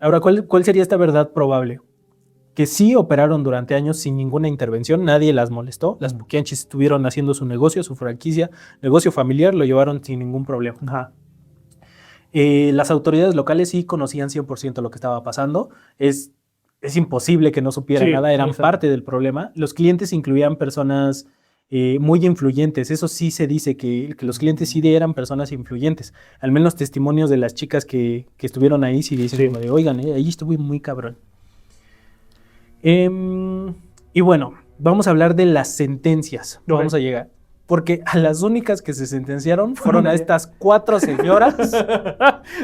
Ahora, ¿cuál sería esta verdad probable? Que sí operaron durante años sin ninguna intervención, nadie las molestó. Las Puquianchis estuvieron haciendo su negocio, su franquicia, negocio familiar, lo llevaron sin ningún problema. Ajá. Las autoridades locales sí conocían 100% lo que estaba pasando. Es imposible que no supieran Sí, nada, eran exacto. parte del problema. Los clientes incluían personas muy influyentes. Eso sí se dice que los clientes sí eran personas influyentes. Al menos testimonios de las chicas que estuvieron ahí sí dicen Sí. como de, oigan, ahí estuve muy cabrón. Y bueno, vamos a hablar de las sentencias. Ok. Vamos a llegar. Porque a las únicas que se sentenciaron fueron a ellas. estas 4 señoras.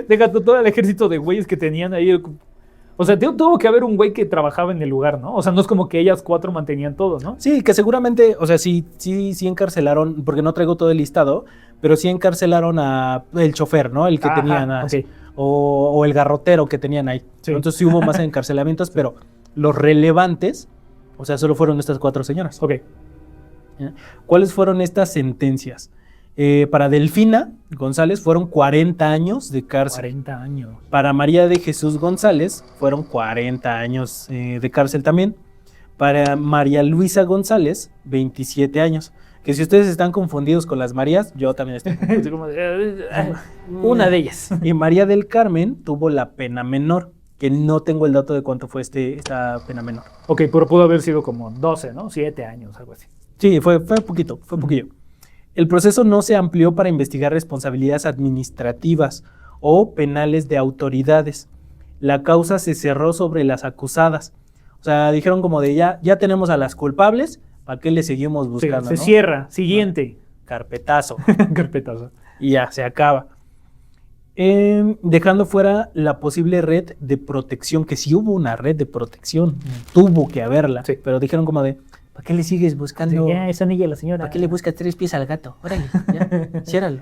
Deja tú todo el ejército de güeyes que tenían ahí. O sea, tuvo que haber un güey que trabajaba en el lugar, ¿no? O sea, no es como que ellas 4 mantenían todo, ¿no? Sí, que seguramente, o sea, sí encarcelaron, porque no traigo todo el listado, pero sí encarcelaron a el chofer, ¿no? El que tenían, okay. o el garrotero que tenían ahí. Sí. Entonces sí hubo más encarcelamientos, pero los relevantes, o sea, solo fueron estas 4 señoras. Ok. ¿Cuáles fueron estas sentencias? Para Delfina González fueron 40 años de cárcel. 40 años. Para María de Jesús González fueron 40 años de cárcel también. Para María Luisa González, 27 años. Que si ustedes están confundidos con las Marías, yo también estoy confundido. Una de ellas. Y María del Carmen tuvo la pena menor, que no tengo el dato de cuánto fue esta pena menor. Ok, pero pudo haber sido como 12, ¿no? 7 años, algo así. Sí, fue poquito, fue poquillo. El proceso no se amplió para investigar responsabilidades administrativas o penales de autoridades. La causa se cerró sobre las acusadas. O sea, dijeron como de ya tenemos a las culpables, ¿para qué le seguimos buscando? Se ¿no? cierra, siguiente. Carpetazo. Carpetazo. Y ya, se acaba. Dejando fuera la posible red de protección, que sí hubo una red de protección, tuvo que haberla, sí. Pero dijeron como de, ¿para qué le sigues buscando? Sí, ya, esa niña la señora. ¿Para qué le buscas 3 pies al gato? Órale, ya, ciérralo.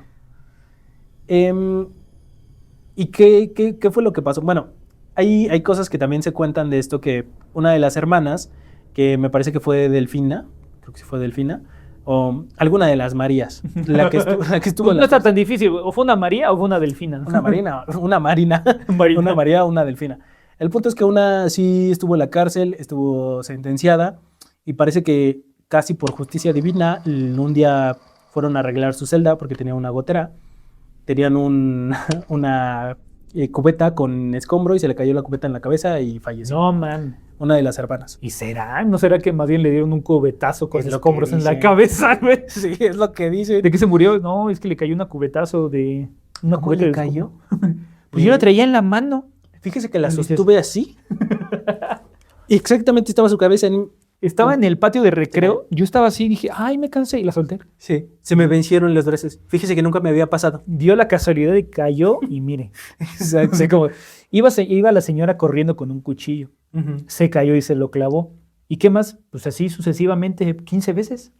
¿Y qué fue lo que pasó? Bueno, hay cosas que también se cuentan de esto, que una de las hermanas, que me parece que fue Delfina, creo que sí fue Delfina, o alguna de las Marías, la que estuvo no está tan difícil, o fue una María o fue una Delfina. Una Marina, una María, una Delfina. El punto es que una sí estuvo en la cárcel, estuvo sentenciada, y parece que casi por justicia divina, un día fueron a arreglar su celda porque tenía una gotera, tenían una cubeta con escombro y se le cayó la cubeta en la cabeza y falleció. No, man. Una de las hermanas. ¿Y será? ¿No será que más bien le dieron un cubetazo con Es lo escombros que en la dicen. cabeza, güey? Sí, es lo que dice. ¿De qué se murió? No, es que le cayó una cubetazo de... Una ¿Cómo cubeta le de cayó? Pues yo la traía en la mano. Fíjese que la Dices- sostuve así. Y exactamente estaba su cabeza en... Estaba en el patio de recreo, yo estaba así, dije, ay, me cansé, y la solté. Sí, se me vencieron los brazos. Fíjese que nunca me había pasado. Dio la casualidad y cayó, y mire. Exacto. Así como, iba la señora corriendo con un cuchillo, Ujú. se cayó y se lo clavó. ¿Y qué más? Pues así sucesivamente 15 veces.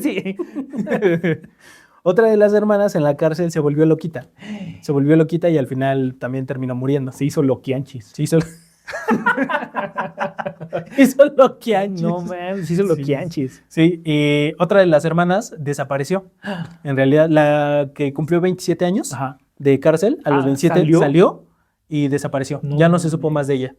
Sí. Otra de las hermanas en la cárcel se volvió loquita. Se volvió loquita y al final también terminó muriendo. Se hizo loquianchis. Se hizo... hizo loquianchis. No, man, se hizo loquianchis. Sí, y otra de las hermanas desapareció. En realidad, la que cumplió 27 años Ajá. de cárcel, a los 27 salió y desapareció. No, ya no se supo más de ella.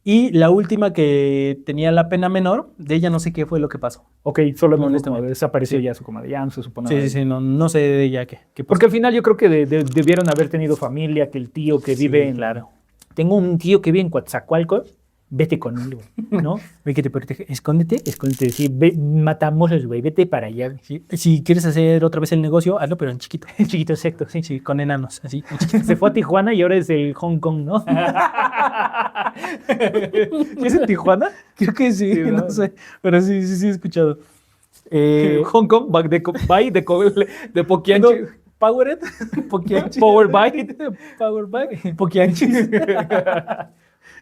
Y la última que tenía la pena menor, de ella no sé qué fue lo que pasó. Ok, solo Honestamente. desapareció Sí. ya su comadre, ya no se supo nada. Sí, no sé de ella qué pasó. Porque al final yo creo que debieron haber tenido familia, que el tío que vive en... Claro. Tengo un tío que vive en Coatzacoalcos, vete con él, güey, ¿no? Ve que te protege. Escóndete. Escóndete, sí, matamos los güey, vete para allá. Güey. Sí. Si quieres hacer otra vez el negocio, hazlo, pero en chiquito. Chiquito secto, sí. Sí, con enanos, así. Se fue a Tijuana y ahora es el Hong Kong, ¿no? ¿Es en Tijuana? Creo que sí, Sí, ¿verdad? no sé. Pero sí he escuchado. Hong Kong, de Poquianchi. Powered, Poquianchi. Power Bite. Power Bag, Poquianchi.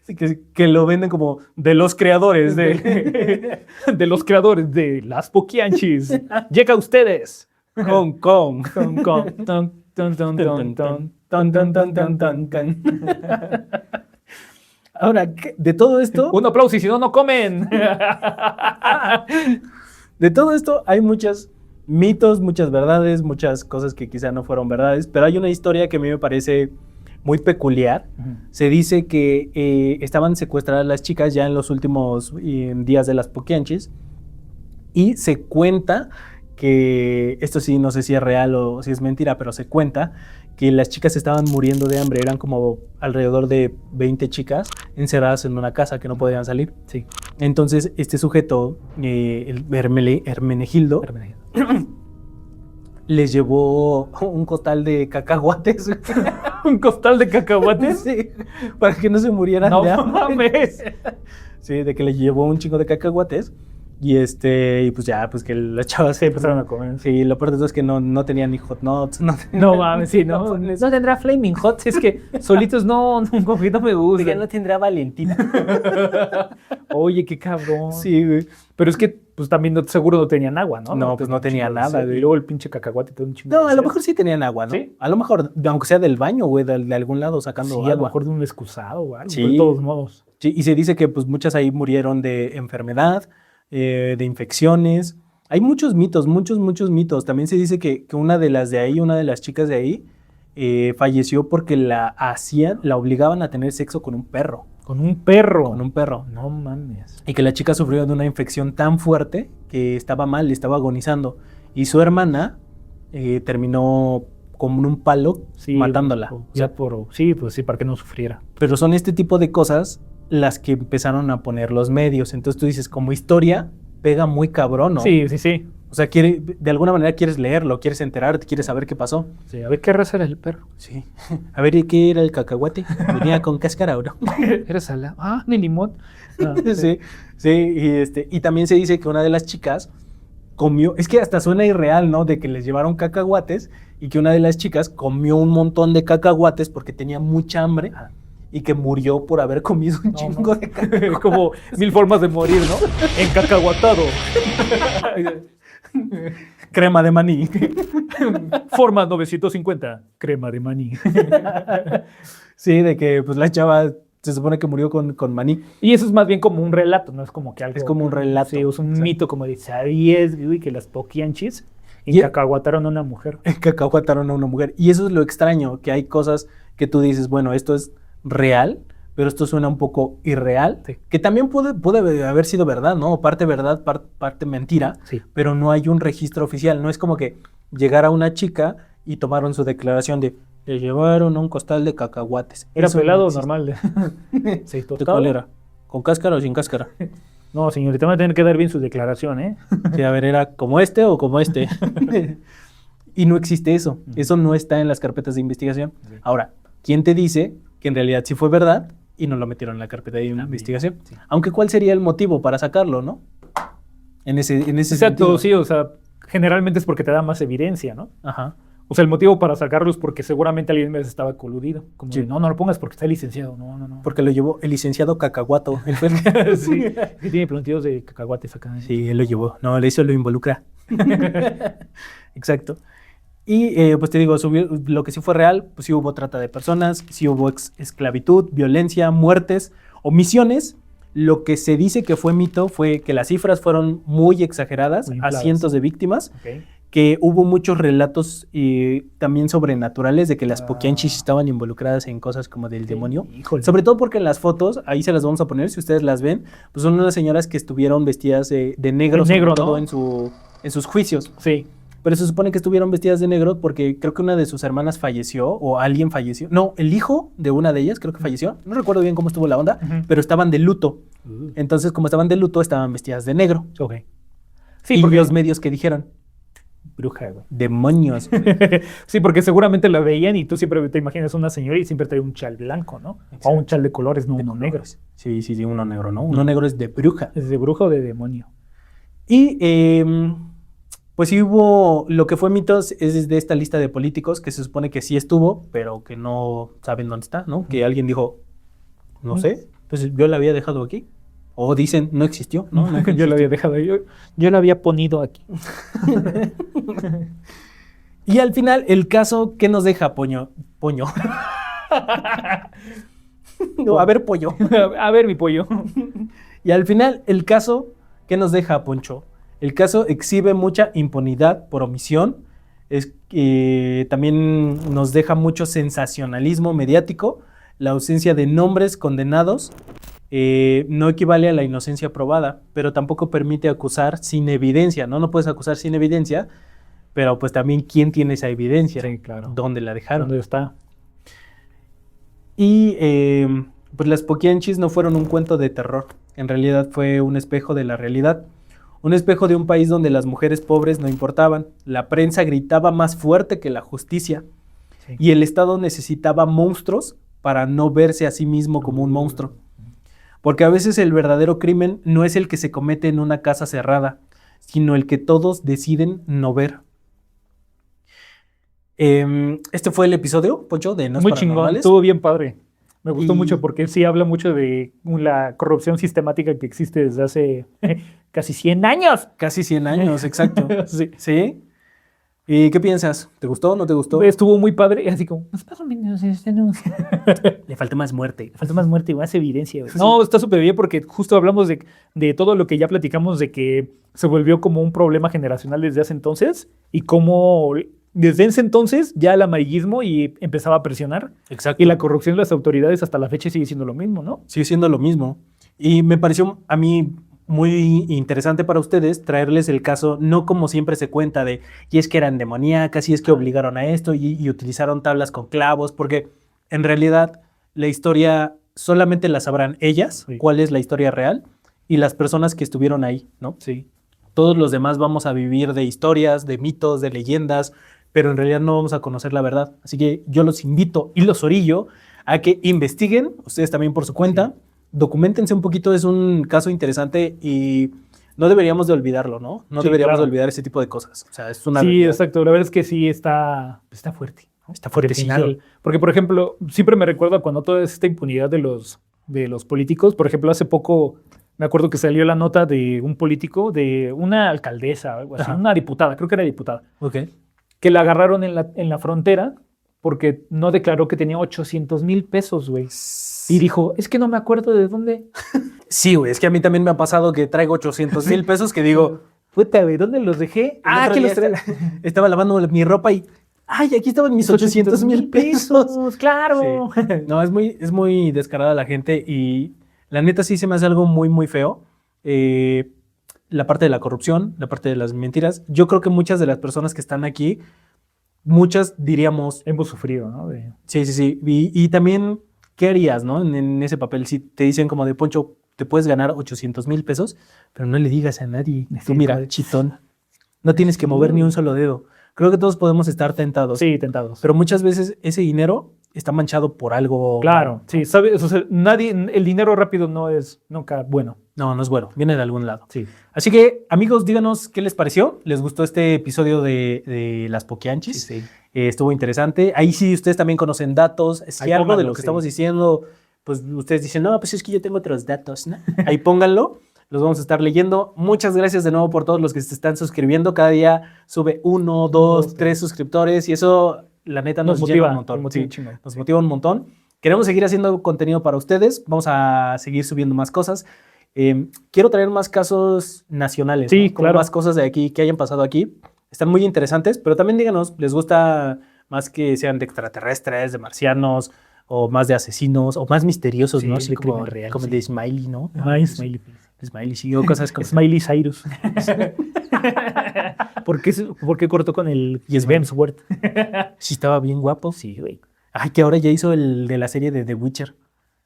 Sí, que lo venden como de los creadores de De los creadores de las Poquianchis. Llega a ustedes. Hong Kong. Hong Kong. Ton, ton, ton, ton, ton. Tan, tan, tan, tan, tan, tan. Ahora, de todo esto, Un aplauso y si no, no comen. de todo esto hay muchos mitos, muchas verdades, muchas cosas que quizá no fueron verdades, pero hay una historia que a mí me parece muy peculiar. Se dice que estaban secuestradas las chicas ya en los últimos días de las Poquianchis y se cuenta que, esto sí no sé si es real o si es mentira, pero se cuenta que las chicas estaban muriendo de hambre, eran como alrededor de 20 chicas encerradas en una casa que no podían salir. Sí. Entonces este sujeto, el Hermenegildo, les llevó un costal de cacahuates. ¿Un costal de cacahuates? Sí, para que no se murieran No de hambre. mames. Sí, de que les llevó un chingo de cacahuates Y pues ya, pues que las chavas Se empezaron a comer. Sí, lo peor de todo es que no tenían ni hot nuts. No mames, sí, no. No tendrá Flaming Hot, es que solitos no como que no me gusta. Ya no tendrá Valentina. Oye, qué cabrón. Sí, güey. Pero es que, pues también seguro no tenían agua, ¿no? No, pues no tenía nada, Y güey. luego el pinche cacahuate todo un chingo. No, de a lo sed. mejor sí tenían agua, ¿no? ¿Sí? A lo mejor, aunque sea del baño, güey, de algún lado sacando Sí, agua. a lo mejor de un excusado o algo, Sí. de todos modos. Sí, y se dice que pues muchas ahí murieron de enfermedad, de infecciones. Hay muchos mitos, muchos mitos. También se dice que una de las chicas de ahí, falleció porque la obligaban a tener sexo con un perro. Con un perro. Con un perro. No mames. Y que la chica sufrió de una infección tan fuerte que estaba mal, estaba agonizando. Y su hermana terminó con un palo Sí, matándola. Sí, pues sí, para que no sufriera. Pero son este tipo de cosas las que empezaron a poner los medios. Entonces tú dices, como historia, pega muy cabrón, ¿no? Sí, sí, sí. O sea, de alguna manera quieres leerlo, quieres enterarte, quieres saber qué pasó. Sí, a ver qué raza era el perro. Sí. A ver, ¿qué era el cacahuate? ¿Venía con cáscara o no? Era salado. Ah, ni limón. Ah, Sí, sí. Y también se dice que una de las chicas comió, es que hasta suena irreal, ¿no? De que les llevaron cacahuates y que una de las chicas comió un montón de cacahuates porque tenía mucha hambre y que murió por haber comido un chingo de cacahuates. Como 1000 formas de morir, ¿no? Encacahuatado. Crema de maní. Forma 950. Crema de maní. Sí, de que pues la chava se supone que murió con maní. Y eso es más bien como un relato, no es como que algo. Es como un relato. Sí, es un Exacto. mito como de, ¿sabías, güey, que las poquianchis Y- encacahuataron a una mujer? Cacahuataron a una mujer. Y eso es lo extraño, que hay cosas que tú dices, bueno, esto es real, pero esto suena un poco irreal, Sí. que también puede haber sido verdad, ¿no? Parte verdad, parte mentira, Sí. pero no hay un registro oficial. No es como que llegara una chica y tomaron su declaración de, le llevaron a un costal de cacahuates. ¿Era Eso no pelado o existe. normal? ¿Se ¿De tostaba? cuál era? ¿Con cáscara o sin cáscara? No, señorita, van a tener que dar bien su declaración, ¿eh? Sí, a ver, ¿era como este o como este? Y no existe eso. Eso no está en las carpetas de investigación. Sí. Ahora, ¿quién te dice que en realidad sí fue verdad y no lo metieron en la carpeta de investigación? Sí. Aunque, ¿cuál sería el motivo para sacarlo, no? En ese Exacto, sentido. sí, o sea, generalmente es porque te da más evidencia, ¿no? Ajá. O sea, el motivo para sacarlo es porque seguramente alguien más estaba coludido. Como Sí. de, no lo pongas porque está licenciado. No. Porque lo llevó el licenciado Cacahuato. Él fue el- Sí, que tiene plantillos de cacahuates acá. Sí, él lo llevó. No, eso lo involucra. Exacto. Y pues te digo, lo que sí fue real, pues sí hubo trata de personas, sí hubo esclavitud, violencia, muertes, omisiones. Lo que se dice que fue mito fue que las cifras fueron muy exageradas, Muy a infladas. cientos de víctimas, Ok. que hubo muchos relatos también sobrenaturales de que las Ah. poquianchis estaban involucradas en cosas como del demonio. Híjole. Sobre todo porque en las fotos, ahí se las vamos a poner, si ustedes las ven, pues son unas señoras que estuvieron vestidas de negro, De negro, sobre todo ¿no? en sus juicios. Sí. Pero se supone que estuvieron vestidas de negro porque creo que una de sus hermanas falleció o alguien falleció. No, el hijo de una de ellas creo que falleció. No recuerdo bien cómo estuvo la onda, Ujú. pero estaban de luto. Entonces, como estaban de luto, estaban vestidas de negro. Ok. Sí, Y porque los medios que dijeron, bruja, güey. demonios. Sí, porque seguramente la veían y tú siempre te imaginas una señora y siempre trae un chal blanco, ¿no? Exacto. O un chal de colores, no uno negro. Sí, uno negro, ¿no? Uno negro es de bruja. ¿Es de bruja o de demonio? Y pues sí hubo, lo que fue mitos es de esta lista de políticos que se supone que sí estuvo, pero que no saben dónde está, ¿no? Que alguien dijo, no sé, pues yo la había dejado aquí. O dicen, no existió, ¿no? Nunca Yo lo había dejado ahí. Yo lo había ponido aquí. Y al final, el caso, ¿qué nos deja, Poño? No, a ver, Pollo. A ver, mi pollo. Y al final, el caso, ¿qué nos deja, Poncho? El caso exhibe mucha impunidad por omisión. También nos deja mucho sensacionalismo mediático. La ausencia de nombres condenados no equivale a la inocencia probada, pero tampoco permite acusar sin evidencia, ¿no? No puedes acusar sin evidencia, pero pues también ¿quién tiene esa evidencia? Sí, claro. ¿Dónde la dejaron? ¿Dónde está? Y pues las poquianchis no fueron un cuento de terror, en realidad fue un espejo de la realidad, un espejo de un país donde las mujeres pobres no importaban, la prensa gritaba más fuerte que la justicia Sí. y el Estado necesitaba monstruos para no verse a sí mismo como un monstruo. Porque a veces el verdadero crimen no es el que se comete en una casa cerrada, sino el que todos deciden no ver. Este fue el episodio, Poncho, de No es Muy chingón, Paranormales. estuvo bien padre. Me gustó Y- mucho porque sí habla mucho de la corrupción sistemática que existe desde hace casi 100 años. Casi 100 años, exacto. Sí. ¿Sí? ¿Y qué piensas? ¿Te gustó o no te gustó? Estuvo muy padre, así como, más o menos, no. Le falta más muerte. Falta más muerte y más evidencia, güey. No, está súper bien porque justo hablamos de todo lo que ya platicamos de que se volvió como un problema generacional desde hace entonces y cómo desde ese entonces ya el amarillismo y empezaba a presionar Exacto. y la corrupción de las autoridades hasta la fecha sigue siendo lo mismo, ¿no? Sigue siendo lo mismo. Y me pareció a mí muy interesante para ustedes traerles el caso, no como siempre se cuenta de, y es que eran demoníacas, y es que obligaron a esto, y utilizaron tablas con clavos, porque en realidad la historia solamente la sabrán ellas, Sí. cuál es la historia real, y las personas que estuvieron ahí, ¿no? Sí. Todos los demás vamos a vivir de historias, de mitos, de leyendas, pero en realidad no vamos a conocer la verdad. Así que yo los invito y los orillo a que investiguen, ustedes también por su cuenta, documentense un poquito, es un caso interesante y no deberíamos de olvidarlo, ¿no? No Sí, deberíamos claro. de olvidar ese tipo de cosas. O sea, es una Sí, realidad. exacto. La verdad es que sí está fuerte. ¿no? Está fuertecillo. Al final. Porque, por ejemplo, siempre me recuerda cuando toda esta impunidad de los políticos, por ejemplo, hace poco me acuerdo que salió la nota de un político, de una alcaldesa, algo así, Ajá. una diputada, creo que era diputada, Ok. que la agarraron en la frontera porque no declaró que tenía 800,000 pesos, güey. Y dijo, es que no me acuerdo de dónde. Sí, güey, es que a mí también me ha pasado que traigo 800,000 pesos que digo, Puta, güey, ¿dónde los dejé? ah, Aquí que los traigo. estaba lavando mi ropa y, ay, aquí estaban mis 800,000 pesos. Claro. Sí. No, es muy descarada la gente y la neta sí se me hace algo muy, muy feo. La parte de la corrupción, la parte de las mentiras. Yo creo que muchas de las personas que están aquí, muchas diríamos, Hemos sufrido, ¿no? sí, sí, sí. Y también, ¿qué harías, no? En ese papel, si te dicen como de Poncho, te puedes ganar 800,000 pesos, pero no le digas a nadie. Tú Sí, mira, joder. chitón, no tienes que mover ni un solo dedo. Creo que todos podemos estar tentados. Sí, tentados. Pero muchas veces ese dinero está manchado por algo. Claro, sí, sabes, o sea, el dinero rápido no es nunca bueno. No, no es bueno. Viene de algún lado. Sí. Así que, amigos, díganos qué les pareció. ¿Les gustó este episodio de las Poquianchis? Sí. Estuvo interesante. Ahí sí ustedes también conocen datos. Si Ahí algo de pónganlo, lo que sí. estamos diciendo, pues ustedes dicen, no, pues es que yo tengo otros datos, ¿no? Ahí pónganlo. Los vamos a estar leyendo. Muchas gracias de nuevo por todos los que se están suscribiendo. Cada día sube 1, 2, 3 suscriptores y eso, la neta, nos motiva un montón. nos motiva Sí, un chingo. nos motiva un montón. Queremos seguir haciendo contenido para ustedes. Vamos a seguir subiendo más cosas. Quiero traer más casos nacionales. Sí, ¿no? Como claro. más cosas de aquí que hayan pasado aquí. Están muy interesantes, pero también díganos, ¿les gusta más que sean de extraterrestres, de marcianos, o más de asesinos, o más misteriosos, Sí, ¿no? de Así como, crimen real, como sí. de Smiley, ¿no? Ay, Smiley. Smiley, sí, o cosas como... Smiley Cyrus. ¿Por qué cortó con el Y es Hemsworth? Sí, estaba bien guapo. Sí, güey. Ay, que ahora ya hizo el de la serie de The Witcher.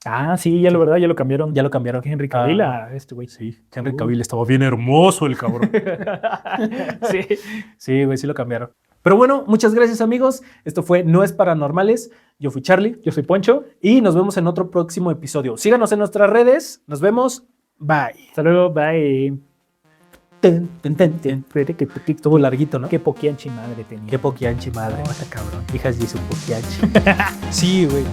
Ah, sí, ya la verdad, ya lo cambiaron. Ya lo cambiaron. Henry Cavill Ah, a este güey. sí, Henry Cavill estaba bien hermoso el cabrón. Sí. Sí, güey, sí lo cambiaron. Pero bueno, muchas gracias, amigos. Esto fue No es Paranormales. Yo fui Charlie Yo soy Poncho. y nos vemos en otro próximo episodio. Síganos en nuestras redes. Nos vemos. Bye. Hasta luego, bye. Ten, ten, ten, ten. Estuvo larguito, ¿no? Qué poquianchi madre tenía. Qué poquianchi, madre. Cabrón. Hijas de su poquianchi. Sí, güey.